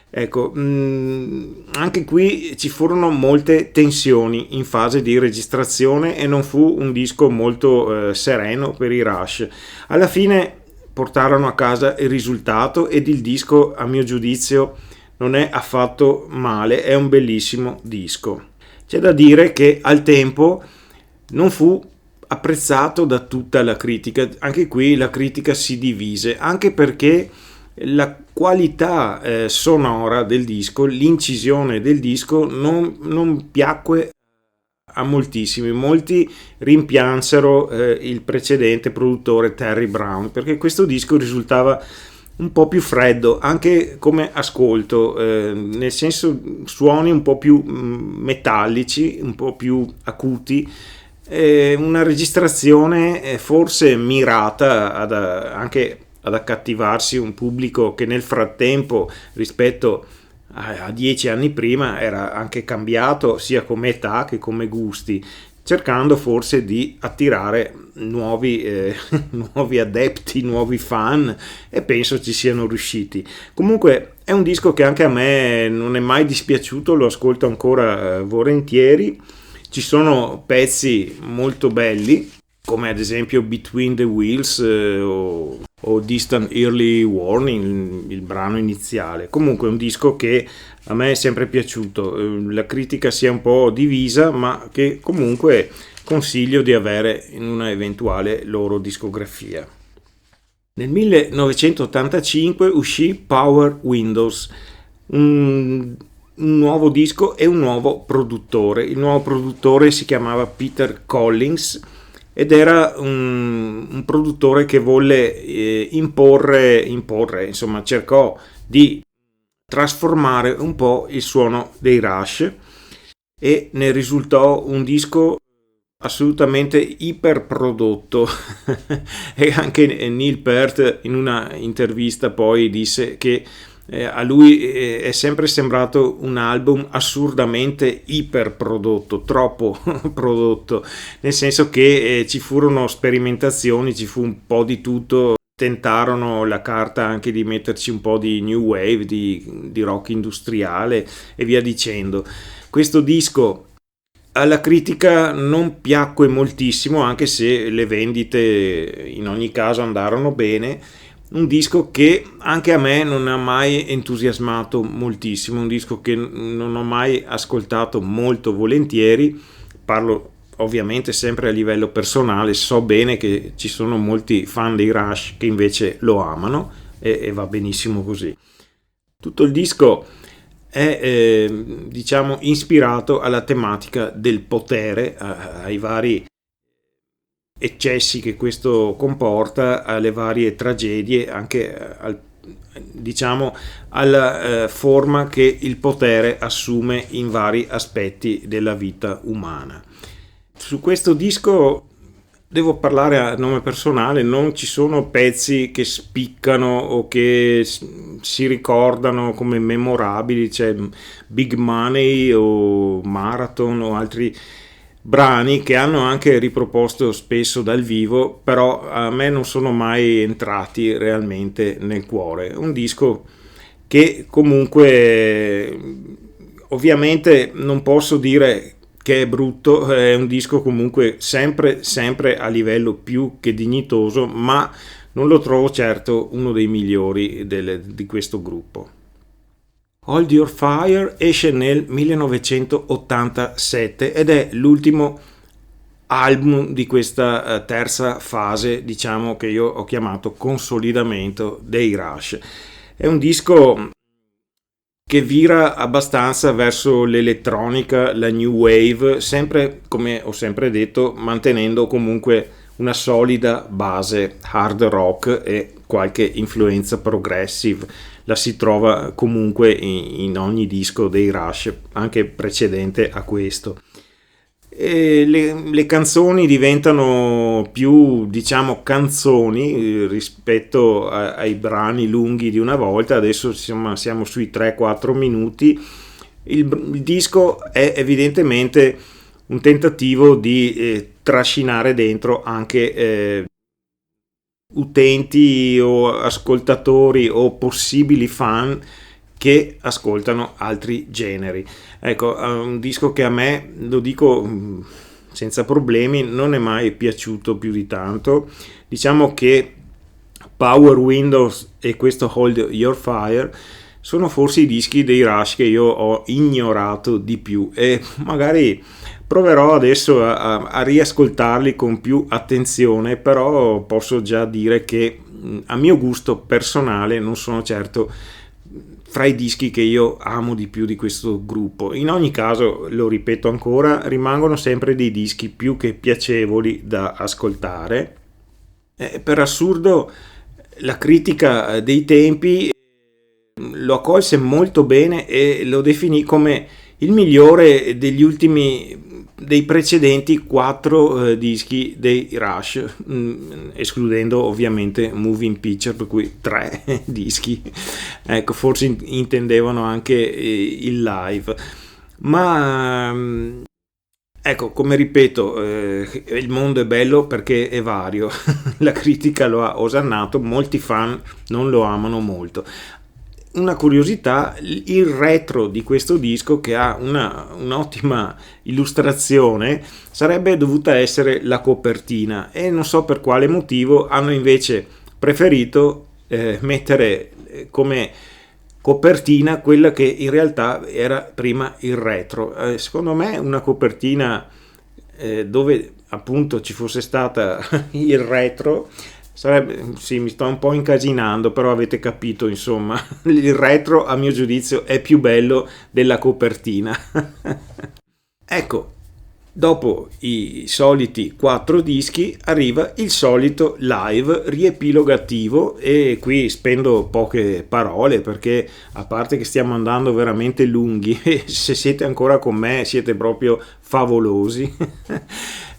Ecco, anche qui ci furono molte tensioni in fase di registrazione e non fu un disco molto sereno per i Rush. Alla fine portarono a casa il risultato ed il disco, a mio giudizio, non è affatto male, è un bellissimo disco. C'è da dire che al tempo non fu apprezzato da tutta la critica, anche qui la critica si divise, anche perché la qualità sonora del disco, l'incisione del disco non piacque a moltissimi. Molti rimpiansero il precedente produttore Terry Brown, perché questo disco risultava un po' più freddo anche come ascolto, nel senso suoni un po' più metallici, un po' più acuti, una registrazione forse mirata anche ad accattivarsi un pubblico che nel frattempo rispetto a 10 anni prima era anche cambiato sia come età che come gusti, cercando forse di attirare nuovi adepti, nuovi fan, e penso ci siano riusciti. Comunque è un disco che anche a me non è mai dispiaciuto, lo ascolto ancora volentieri. Ci sono pezzi molto belli, come ad esempio Between the Wheels o Distant Early Warning, il brano iniziale. Comunque è un disco che a me è sempre piaciuto, la critica si è un po' divisa, ma che comunque consiglio di avere in una eventuale loro discografia. Nel 1985 uscì Power Windows, un nuovo disco e un nuovo produttore. Il nuovo produttore si chiamava Peter Collins ed era un produttore che volle imporre, insomma cercò di trasformare un po' il suono dei Rush e ne risultò un disco assolutamente iperprodotto. E anche Neil Peart in una intervista poi disse che a lui è sempre sembrato un album assurdamente iperprodotto, troppo prodotto, nel senso che ci furono sperimentazioni, ci fu un po' di tutto, tentarono la carta anche di metterci un po' di new wave, di rock industriale e via dicendo. Questo disco alla critica non piacque moltissimo, anche se le vendite in ogni caso andarono bene. Un disco che anche a me non ha mai entusiasmato moltissimo, un disco che non ho mai ascoltato molto volentieri. Parlo ovviamente sempre a livello personale, so bene che ci sono molti fan dei Rush che invece lo amano e va benissimo così. Tutto il disco è diciamo ispirato alla tematica del potere, ai vari eccessi che questo comporta, alle varie tragedie, anche diciamo alla forma che il potere assume in vari aspetti della vita umana. Su questo disco devo parlare a nome personale, non ci sono pezzi che spiccano o che si ricordano come memorabili, c'è Big Money o Marathon o altri brani che hanno anche riproposto spesso dal vivo, però a me non sono mai entrati realmente nel cuore. Un disco che comunque ovviamente non posso dire che è brutto, è un disco comunque sempre a livello più che dignitoso, ma non lo trovo certo uno dei migliori di questo gruppo. Hold Your Fire esce nel 1987 ed è l'ultimo album di questa terza fase, diciamo, che io ho chiamato consolidamento dei Rush. È un disco che vira abbastanza verso l'elettronica, la new wave, sempre, come ho sempre detto, mantenendo comunque una solida base hard rock e qualche influenza progressive. La si trova comunque in ogni disco dei Rush, anche precedente a questo. E le canzoni diventano più, diciamo, canzoni rispetto ai brani lunghi di una volta. Adesso insomma, siamo sui 3-4 minuti. Il disco è evidentemente un tentativo di trascinare dentro anche utenti o ascoltatori o possibili fan che ascoltano altri generi. Ecco, un disco che a me, lo dico senza problemi, non è mai piaciuto più di tanto. Diciamo che Power Windows e questo Hold Your Fire sono forse i dischi dei Rush che io ho ignorato di più, e magari proverò adesso a riascoltarli con più attenzione, però posso già dire che a mio gusto personale non sono certo fra i dischi che io amo di più di questo gruppo. In ogni caso, lo ripeto ancora, rimangono sempre dei dischi più che piacevoli da ascoltare. Per assurdo, la critica dei tempi lo accolse molto bene e lo definì come il migliore dei precedenti 4 dischi dei Rush, escludendo ovviamente Moving Picture, per cui 3 dischi, ecco, forse intendevano anche il live, ma ecco, come ripeto, il mondo è bello perché è vario. La critica lo ha osannato, molti fan non lo amano molto. Una curiosità, il retro di questo disco, che ha un'ottima illustrazione, sarebbe dovuta essere la copertina, e non so per quale motivo hanno invece preferito mettere come copertina quella che in realtà era prima il retro. Secondo me una copertina dove appunto ci fosse stata il retro sarebbe, sì, mi sto un po' incasinando, però avete capito, insomma, il retro a mio giudizio è più bello della copertina. Ecco, dopo i soliti 4 dischi arriva il solito live riepilogativo, e qui spendo poche parole perché, a parte che stiamo andando veramente lunghi, e se siete ancora con me siete proprio favolosi.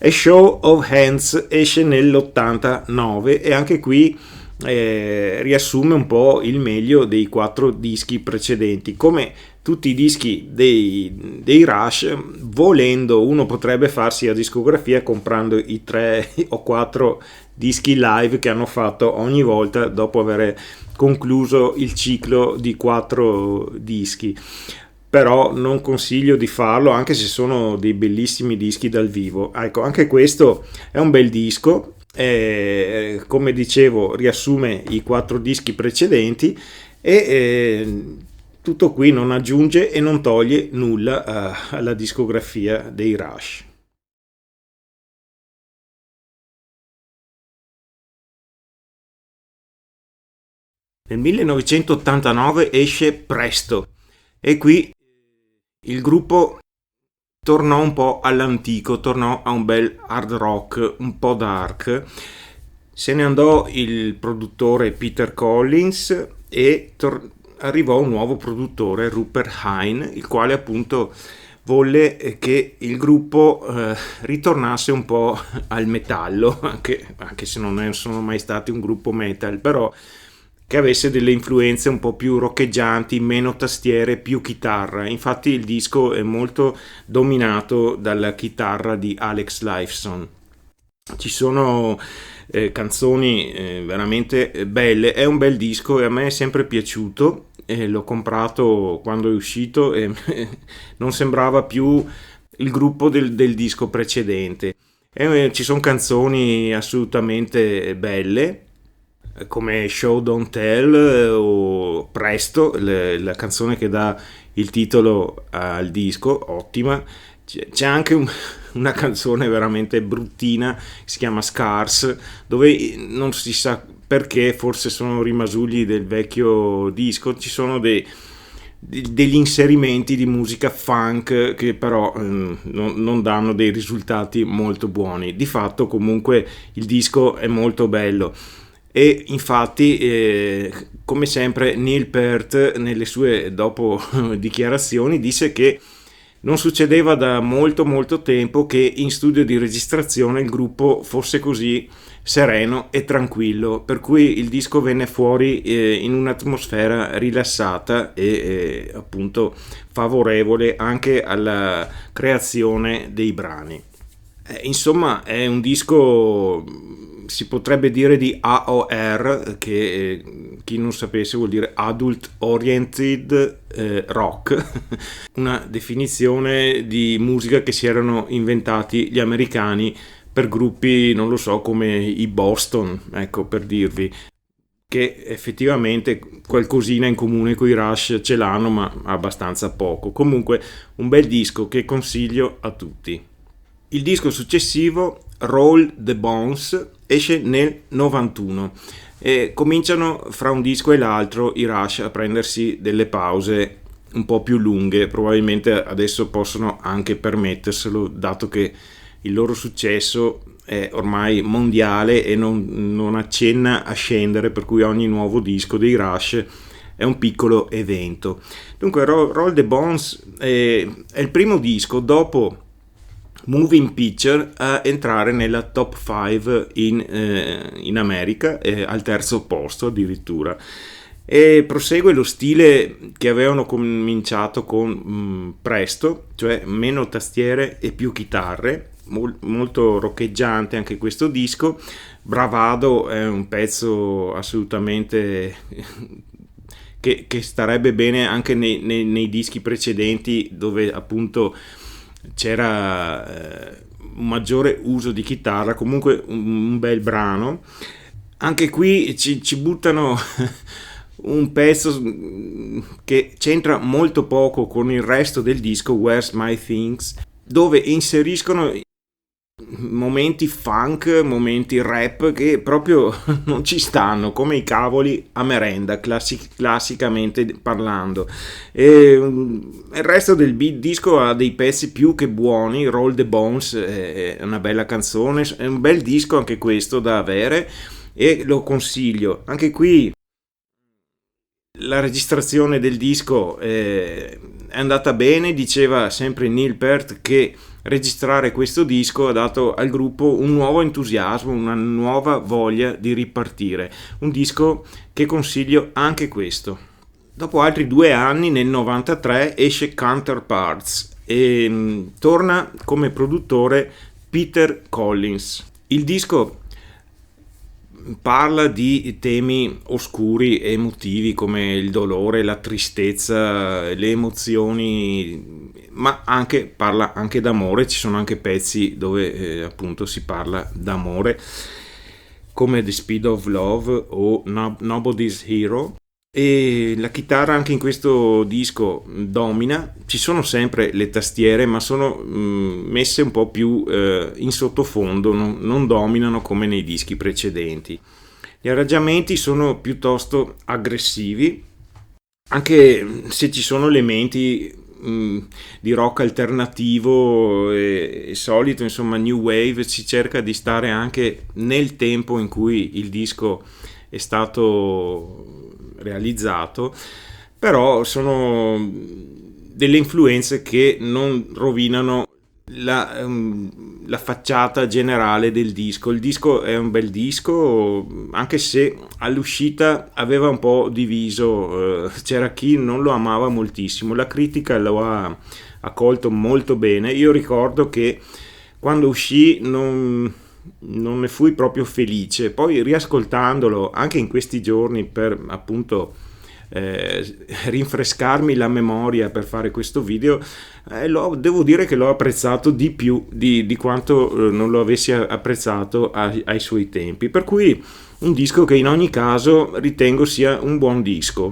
A Show of Hands esce nell'89 e anche qui riassume un po' il meglio dei 4 dischi precedenti. Come tutti i dischi dei Rush, volendo uno potrebbe farsi la discografia comprando i 3 o 4 dischi live che hanno fatto ogni volta dopo aver concluso il ciclo di 4 dischi. Però non consiglio di farlo, anche se sono dei bellissimi dischi dal vivo. Ecco, anche questo è un bel disco, come dicevo riassume i 4 dischi precedenti, e tutto qui, non aggiunge e non toglie nulla alla discografia dei Rush. Nel 1989 esce Presto, e qui il gruppo tornò un po' all'antico, tornò a un bel hard rock un po' dark. Se ne andò il produttore Peter Collins e arrivò un nuovo produttore, Rupert Hine, il quale appunto volle che il gruppo ritornasse un po' al metallo, anche se non sono mai stati un gruppo metal, però che avesse delle influenze un po' più roccheggianti, meno tastiere, più chitarra. Infatti il disco è molto dominato dalla chitarra di Alex Lifeson. Ci sono canzoni veramente belle, è un bel disco e a me è sempre piaciuto. L'ho comprato quando è uscito e non sembrava più il gruppo del disco precedente. Ci sono canzoni assolutamente belle, come Show Don't Tell o Presto, la canzone che dà il titolo al disco, ottima. C'è anche una canzone veramente bruttina che si chiama Scars, dove non si sa perché, forse sono rimasugli del vecchio disco, ci sono degli inserimenti di musica funk che però non danno dei risultati molto buoni. Di fatto comunque il disco è molto bello. E infatti come sempre Neil Peart nelle sue dopo dichiarazioni disse che non succedeva da molto tempo che in studio di registrazione il gruppo fosse così sereno e tranquillo, per cui il disco venne fuori in un'atmosfera rilassata e appunto favorevole anche alla creazione dei brani. Insomma, è un disco, si potrebbe dire, di AOR, che chi non sapesse vuol dire Adult Oriented Rock, una definizione di musica che si erano inventati gli americani per gruppi, non lo so, come i Boston, ecco, per dirvi, che effettivamente qualcosina in comune con i Rush ce l'hanno, ma abbastanza poco. Comunque un bel disco che consiglio a tutti. Il disco successivo, Roll the Bones, esce nel 91 e cominciano fra un disco e l'altro i Rush a prendersi delle pause un po' più lunghe. Probabilmente adesso possono anche permetterselo, dato che il loro successo è ormai mondiale e non accenna a scendere, per cui ogni nuovo disco dei Rush è un piccolo evento. Dunque Roll the Bones è il primo disco dopo Moving Picture a entrare nella top 5 in America, al terzo posto addirittura, e prosegue lo stile che avevano cominciato con presto, cioè meno tastiere e più chitarre, molto roccheggiante anche questo disco. Bravado è un pezzo assolutamente che starebbe bene anche nei dischi precedenti, dove appunto c'era un maggiore uso di chitarra. Comunque un bel brano. Anche qui ci buttano un pezzo che c'entra molto poco con il resto del disco, Where's My Things, dove inseriscono momenti funk, momenti rap che proprio non ci stanno, come i cavoli a merenda, classicamente parlando. E il resto del disco ha dei pezzi più che buoni. Roll the Bones è una bella canzone, è un bel disco anche questo da avere e lo consiglio. Anche qui la registrazione del disco è andata bene. Diceva sempre Neil Peart che registrare questo disco ha dato al gruppo un nuovo entusiasmo, una nuova voglia di ripartire. Un disco che consiglio anche questo. Dopo altri 2 anni, nel 93, esce Counterparts e torna come produttore Peter Collins. Il disco parla di temi oscuri e emotivi come il dolore, la tristezza, le emozioni, ma parla anche d'amore. Ci sono anche pezzi dove appunto si parla d'amore, come The Speed of Love o Nobody's Hero. E la chitarra anche in questo disco domina. Ci sono sempre le tastiere, ma sono messe un po' più in sottofondo, non dominano come nei dischi precedenti. Gli arrangiamenti sono piuttosto aggressivi, anche se ci sono elementi di rock alternativo e solito, insomma new wave. Si cerca di stare anche nel tempo in cui il disco è stato realizzato, però sono delle influenze che non rovinano la facciata generale del disco. Il disco è un bel disco, anche se all'uscita aveva un po' diviso, c'era chi non lo amava moltissimo, la critica lo ha accolto molto bene. Io ricordo che quando uscì non ne fui proprio felice, poi riascoltandolo anche in questi giorni per appunto rinfrescarmi la memoria per fare questo video, devo dire che l'ho apprezzato di più di quanto non lo avessi apprezzato ai suoi tempi, per cui un disco che in ogni caso ritengo sia un buon disco.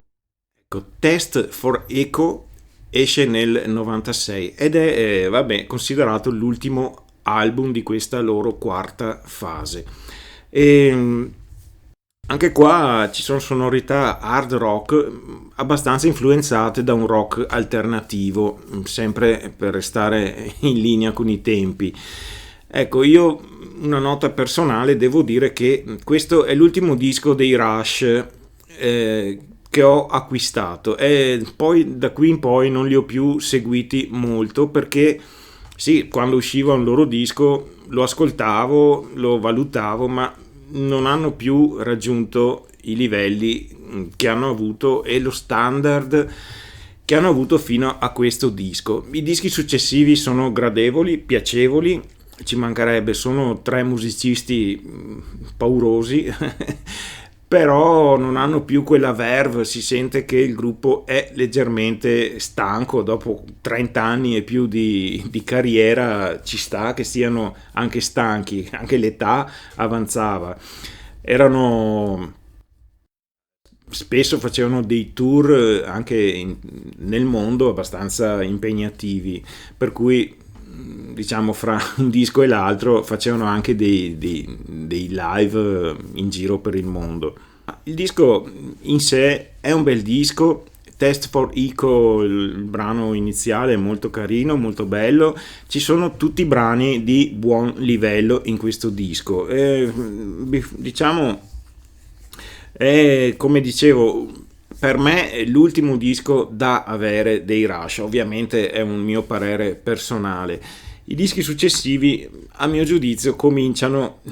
Ecco, Test for Echo esce nel 96 ed è considerato l'ultimo album di questa loro quarta fase. E anche qua ci sono sonorità hard rock abbastanza influenzate da un rock alternativo, sempre per restare in linea con i tempi. Ecco, io una nota personale, devo dire che questo è l'ultimo disco dei Rush che ho acquistato, e poi da qui in poi non li ho più seguiti molto, perché sì, quando usciva un loro disco lo ascoltavo, lo valutavo, ma non hanno più raggiunto i livelli che hanno avuto e lo standard che hanno avuto fino a questo disco. I dischi successivi sono gradevoli, piacevoli, ci mancherebbe, sono 3 musicisti paurosi però non hanno più quella verve, si sente che il gruppo è leggermente stanco, dopo 30 anni e più di carriera ci sta che siano anche stanchi, anche l'età avanzava. Spesso facevano dei tour anche nel mondo abbastanza impegnativi, per cui diciamo fra un disco e l'altro facevano anche dei live in giro per il mondo. Il disco in sé è un bel disco. Test for Echo, il brano iniziale, è molto carino, molto bello. Ci sono tutti i brani di buon livello in questo disco. Diciamo, come dicevo, per me è l'ultimo disco da avere dei Rush. Ovviamente è un mio parere personale. I dischi successivi, a mio giudizio, cominciano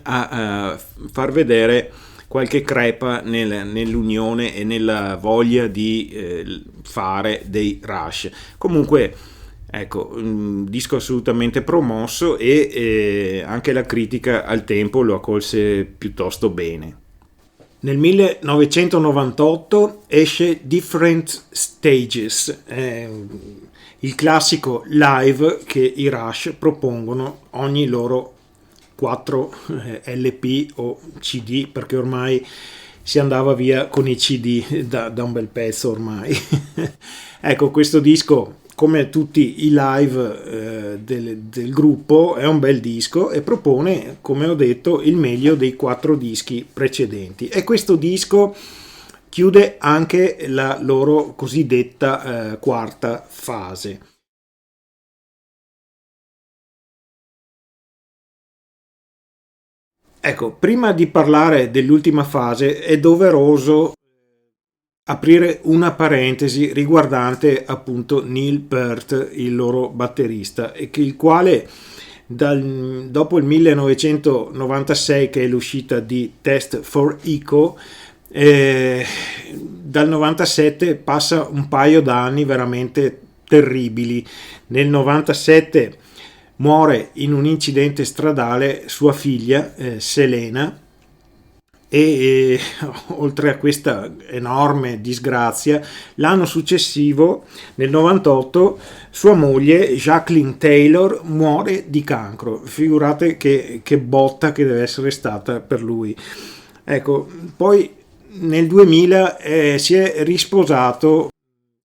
a far vedere qualche crepa nell'unione e nella voglia di fare dei Rush. Comunque, ecco, un disco assolutamente promosso e anche la critica al tempo lo accolse piuttosto bene. Nel 1998 esce Different Stages, il classico live che i Rush propongono ogni loro 4 LP o CD, perché ormai si andava via con i CD da un bel pezzo ormai. Ecco, questo disco, come tutti i live del gruppo, è un bel disco e propone, come ho detto, il meglio dei 4 dischi precedenti, e questo disco chiude anche la loro cosiddetta quarta fase. Ecco, prima di parlare dell'ultima fase è doveroso aprire una parentesi riguardante appunto Neil Peart, il loro batterista, e il quale dopo il 1996, che è l'uscita di Test for Echo, dal 97 passa un paio d'anni veramente terribili. Nel 97 muore in un incidente stradale sua figlia Selena, e oltre a questa enorme disgrazia, l'anno successivo, nel 98, sua moglie Jacqueline Taylor muore di cancro. Figurate che botta che deve essere stata per lui. Ecco, poi nel 2000 si è risposato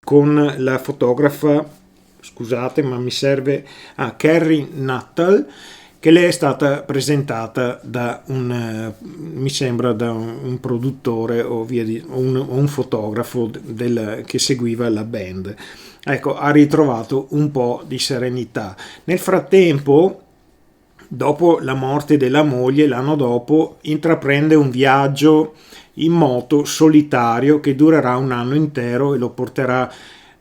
con la fotografa, scusate ma mi serve, Carrie Nuttall, che le è stata presentata da mi sembra da un produttore o un fotografo che seguiva la band. Ecco, ha ritrovato un po' di serenità. Nel frattempo, dopo la morte della moglie, l'anno dopo intraprende un viaggio in moto solitario che durerà un anno intero e lo porterà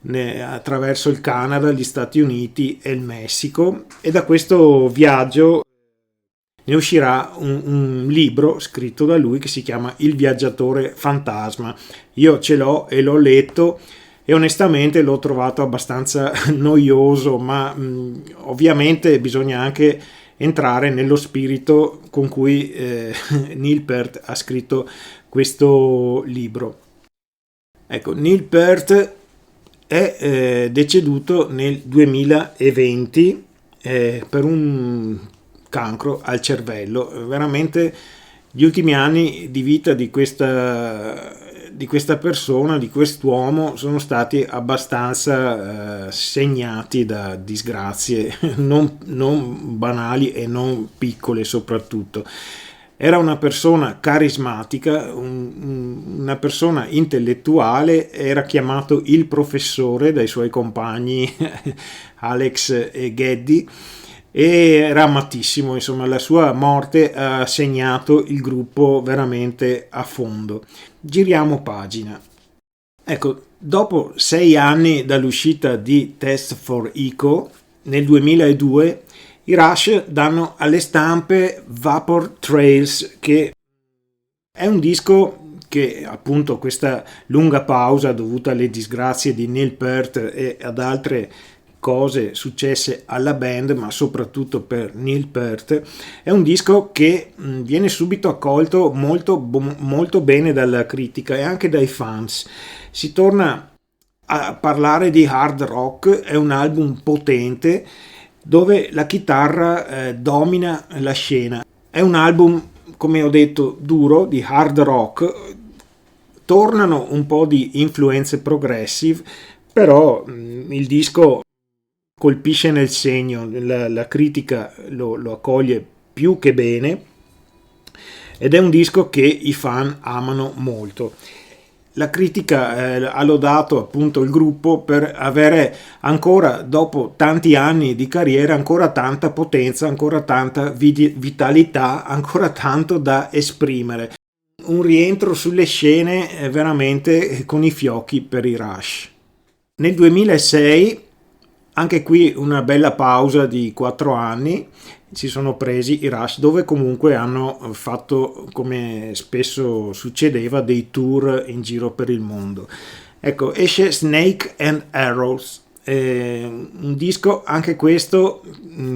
attraverso il Canada, gli Stati Uniti e il Messico, e da questo viaggio ne uscirà un libro scritto da lui che si chiama Il viaggiatore fantasma. Io ce l'ho e l'ho letto e onestamente l'ho trovato abbastanza noioso, ma ovviamente bisogna anche entrare nello spirito con cui Neil Peart ha scritto questo libro. Ecco, Neil Peart è deceduto nel 2020 per un cancro al cervello. Veramente gli ultimi anni di vita di questa persona, di quest'uomo, sono stati abbastanza segnati da disgrazie non banali e non piccole soprattutto. Era una persona carismatica, una persona intellettuale, era chiamato il professore dai suoi compagni Alex e Geddy, e era amatissimo. Insomma, la sua morte ha segnato il gruppo veramente a fondo. Giriamo pagina. Ecco, dopo 6 anni dall'uscita di Test for Echo, nel 2002, i Rush danno alle stampe Vapor Trails, che è un disco che, appunto, questa lunga pausa dovuta alle disgrazie di Neil Peart e ad altre cose successe alla band, ma soprattutto per Neil Peart. È un disco che viene subito accolto molto bene dalla critica e anche dai fans. Si torna a parlare di hard rock, è un album potente dove la chitarra domina la scena. È un album, come ho detto, duro, di hard rock. Tornano un po' di influenze progressive, però il disco colpisce nel segno, la critica lo accoglie più che bene ed è un disco che i fan amano molto. La critica ha lodato appunto il gruppo per avere ancora, dopo tanti anni di carriera, ancora tanta potenza, ancora tanta vitalità, ancora tanto da esprimere. Un rientro sulle scene veramente con i fiocchi per i Rush. Nel 2006, anche qui una bella pausa di 4 anni, si sono presi i Rush, dove comunque hanno fatto, come spesso succedeva, dei tour in giro per il mondo. Ecco, esce Snake and Arrows, un disco anche questo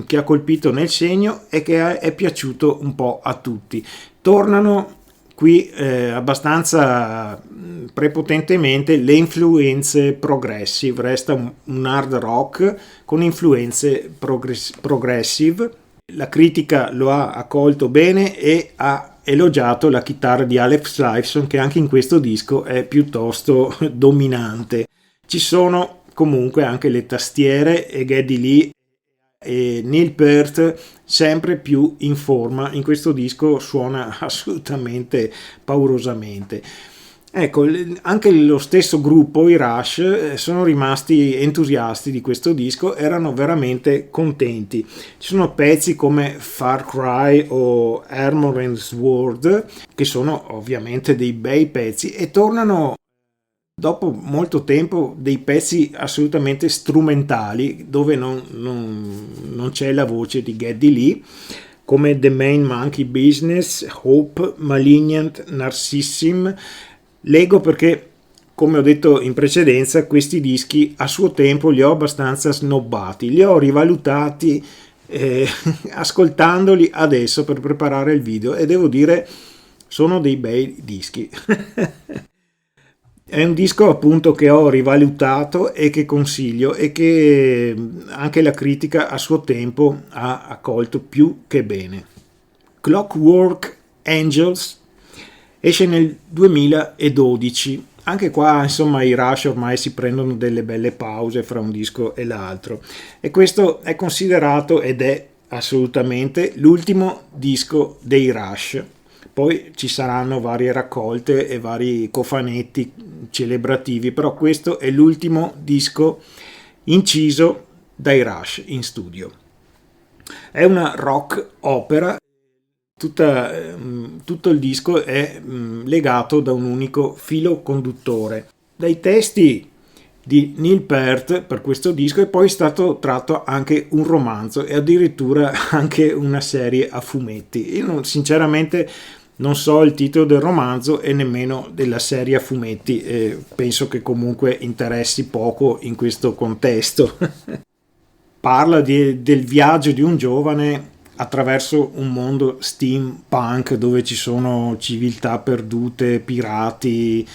che ha colpito nel segno e che è piaciuto un po' a tutti. Tornano qui abbastanza prepotentemente le influenze progressive, resta un hard rock con influenze progressive. La critica lo ha accolto bene e ha elogiato la chitarra di Alex Lifeson, che anche in questo disco è piuttosto dominante. Ci sono comunque anche le tastiere e Geddy Lee e Neil Peart sempre più in forma. In questo disco suona assolutamente paurosamente. Ecco, anche lo stesso gruppo, i Rush, sono rimasti entusiasti di questo disco, erano veramente contenti. Ci sono pezzi come Far Cry o Armor and Sword, che sono ovviamente dei bei pezzi, e tornano dopo molto tempo dei pezzi assolutamente strumentali, dove non c'è la voce di Geddy Lee, come The Main Monkey Business, Hope, Malignant, Narcissism. Leggo perché, come ho detto in precedenza, questi dischi a suo tempo li ho abbastanza snobbati, li ho rivalutati ascoltandoli adesso per preparare il video, e devo dire sono dei bei dischi. È un disco appunto che ho rivalutato e che consiglio, e che anche la critica a suo tempo ha accolto più che bene. Clockwork Angels esce nel 2012. Anche qua, insomma, i Rush ormai si prendono delle belle pause fra un disco e l'altro, e questo è considerato ed è assolutamente l'ultimo disco dei Rush. Poi ci saranno varie raccolte e vari cofanetti celebrativi, però questo è l'ultimo disco inciso dai Rush in studio. È una rock opera. Tutto il disco è legato da un unico filo conduttore. Dai testi di Neil Peart per questo disco è poi stato tratto anche un romanzo e addirittura anche una serie a fumetti. Io sinceramente non so il titolo del romanzo e nemmeno della serie a fumetti, e penso che comunque interessi poco in questo contesto. Parla del viaggio di un giovane attraverso un mondo steampunk dove ci sono civiltà perdute, pirati,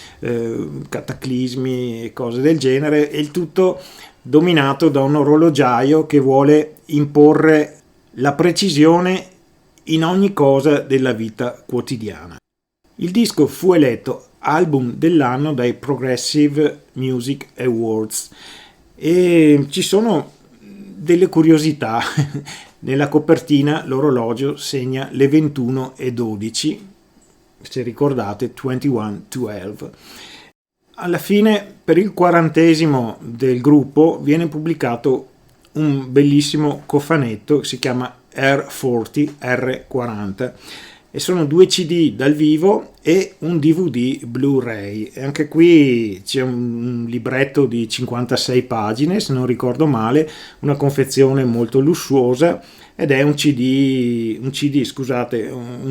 cataclismi e cose del genere, e il tutto dominato da un orologiaio che vuole imporre la precisione in ogni cosa della vita quotidiana. Il disco fu eletto album dell'anno dai Progressive Music Awards e ci sono delle curiosità. Nella copertina l'orologio segna le 21:12, se ricordate 21:12. Alla fine, per il 40° del gruppo, viene pubblicato un bellissimo cofanetto, si chiama R40 e sono 2 CD dal vivo e un DVD Blu-ray. E anche qui c'è un libretto di 56 pagine, se non ricordo male, una confezione molto lussuosa, ed è un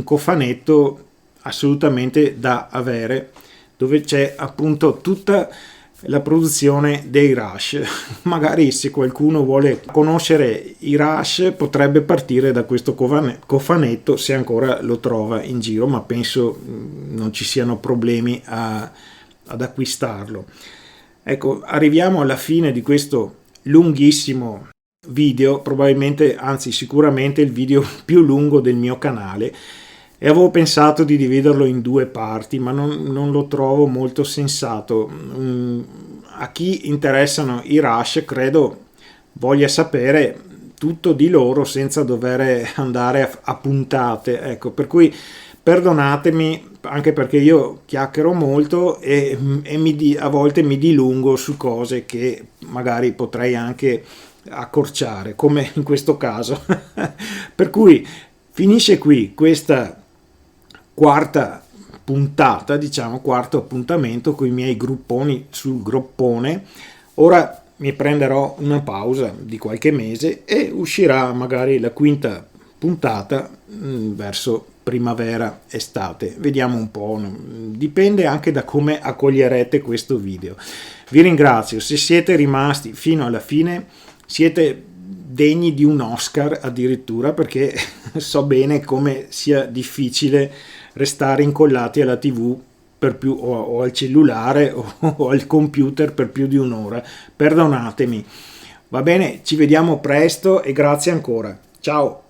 cofanetto assolutamente da avere, dove c'è appunto tutta la produzione dei Rush. Magari se qualcuno vuole conoscere i Rush potrebbe partire da questo cofanetto, se ancora lo trova in giro, ma penso non ci siano problemi ad acquistarlo. Ecco, arriviamo alla fine di questo lunghissimo video, probabilmente, anzi sicuramente il video più lungo del mio canale, e avevo pensato di dividerlo in 2 parti, ma non lo trovo molto sensato. A chi interessano i Rush credo voglia sapere tutto di loro senza dover andare a puntate, ecco, per cui perdonatemi anche perché io chiacchiero molto e a volte mi dilungo su cose che magari potrei anche accorciare, come in questo caso. Per cui finisce qui questa quarta puntata, diciamo quarto appuntamento con i miei grupponi sul groppone. Ora mi prenderò una pausa di qualche mese e uscirà magari la quinta puntata verso primavera, estate, vediamo un po', dipende anche da come accoglierete questo video. Vi ringrazio, se siete rimasti fino alla fine siete degni di un Oscar addirittura, perché so bene come sia difficile restare incollati alla TV per più, o al cellulare o al computer per più di un'ora. Perdonatemi. Va bene, ci vediamo presto e grazie ancora. Ciao.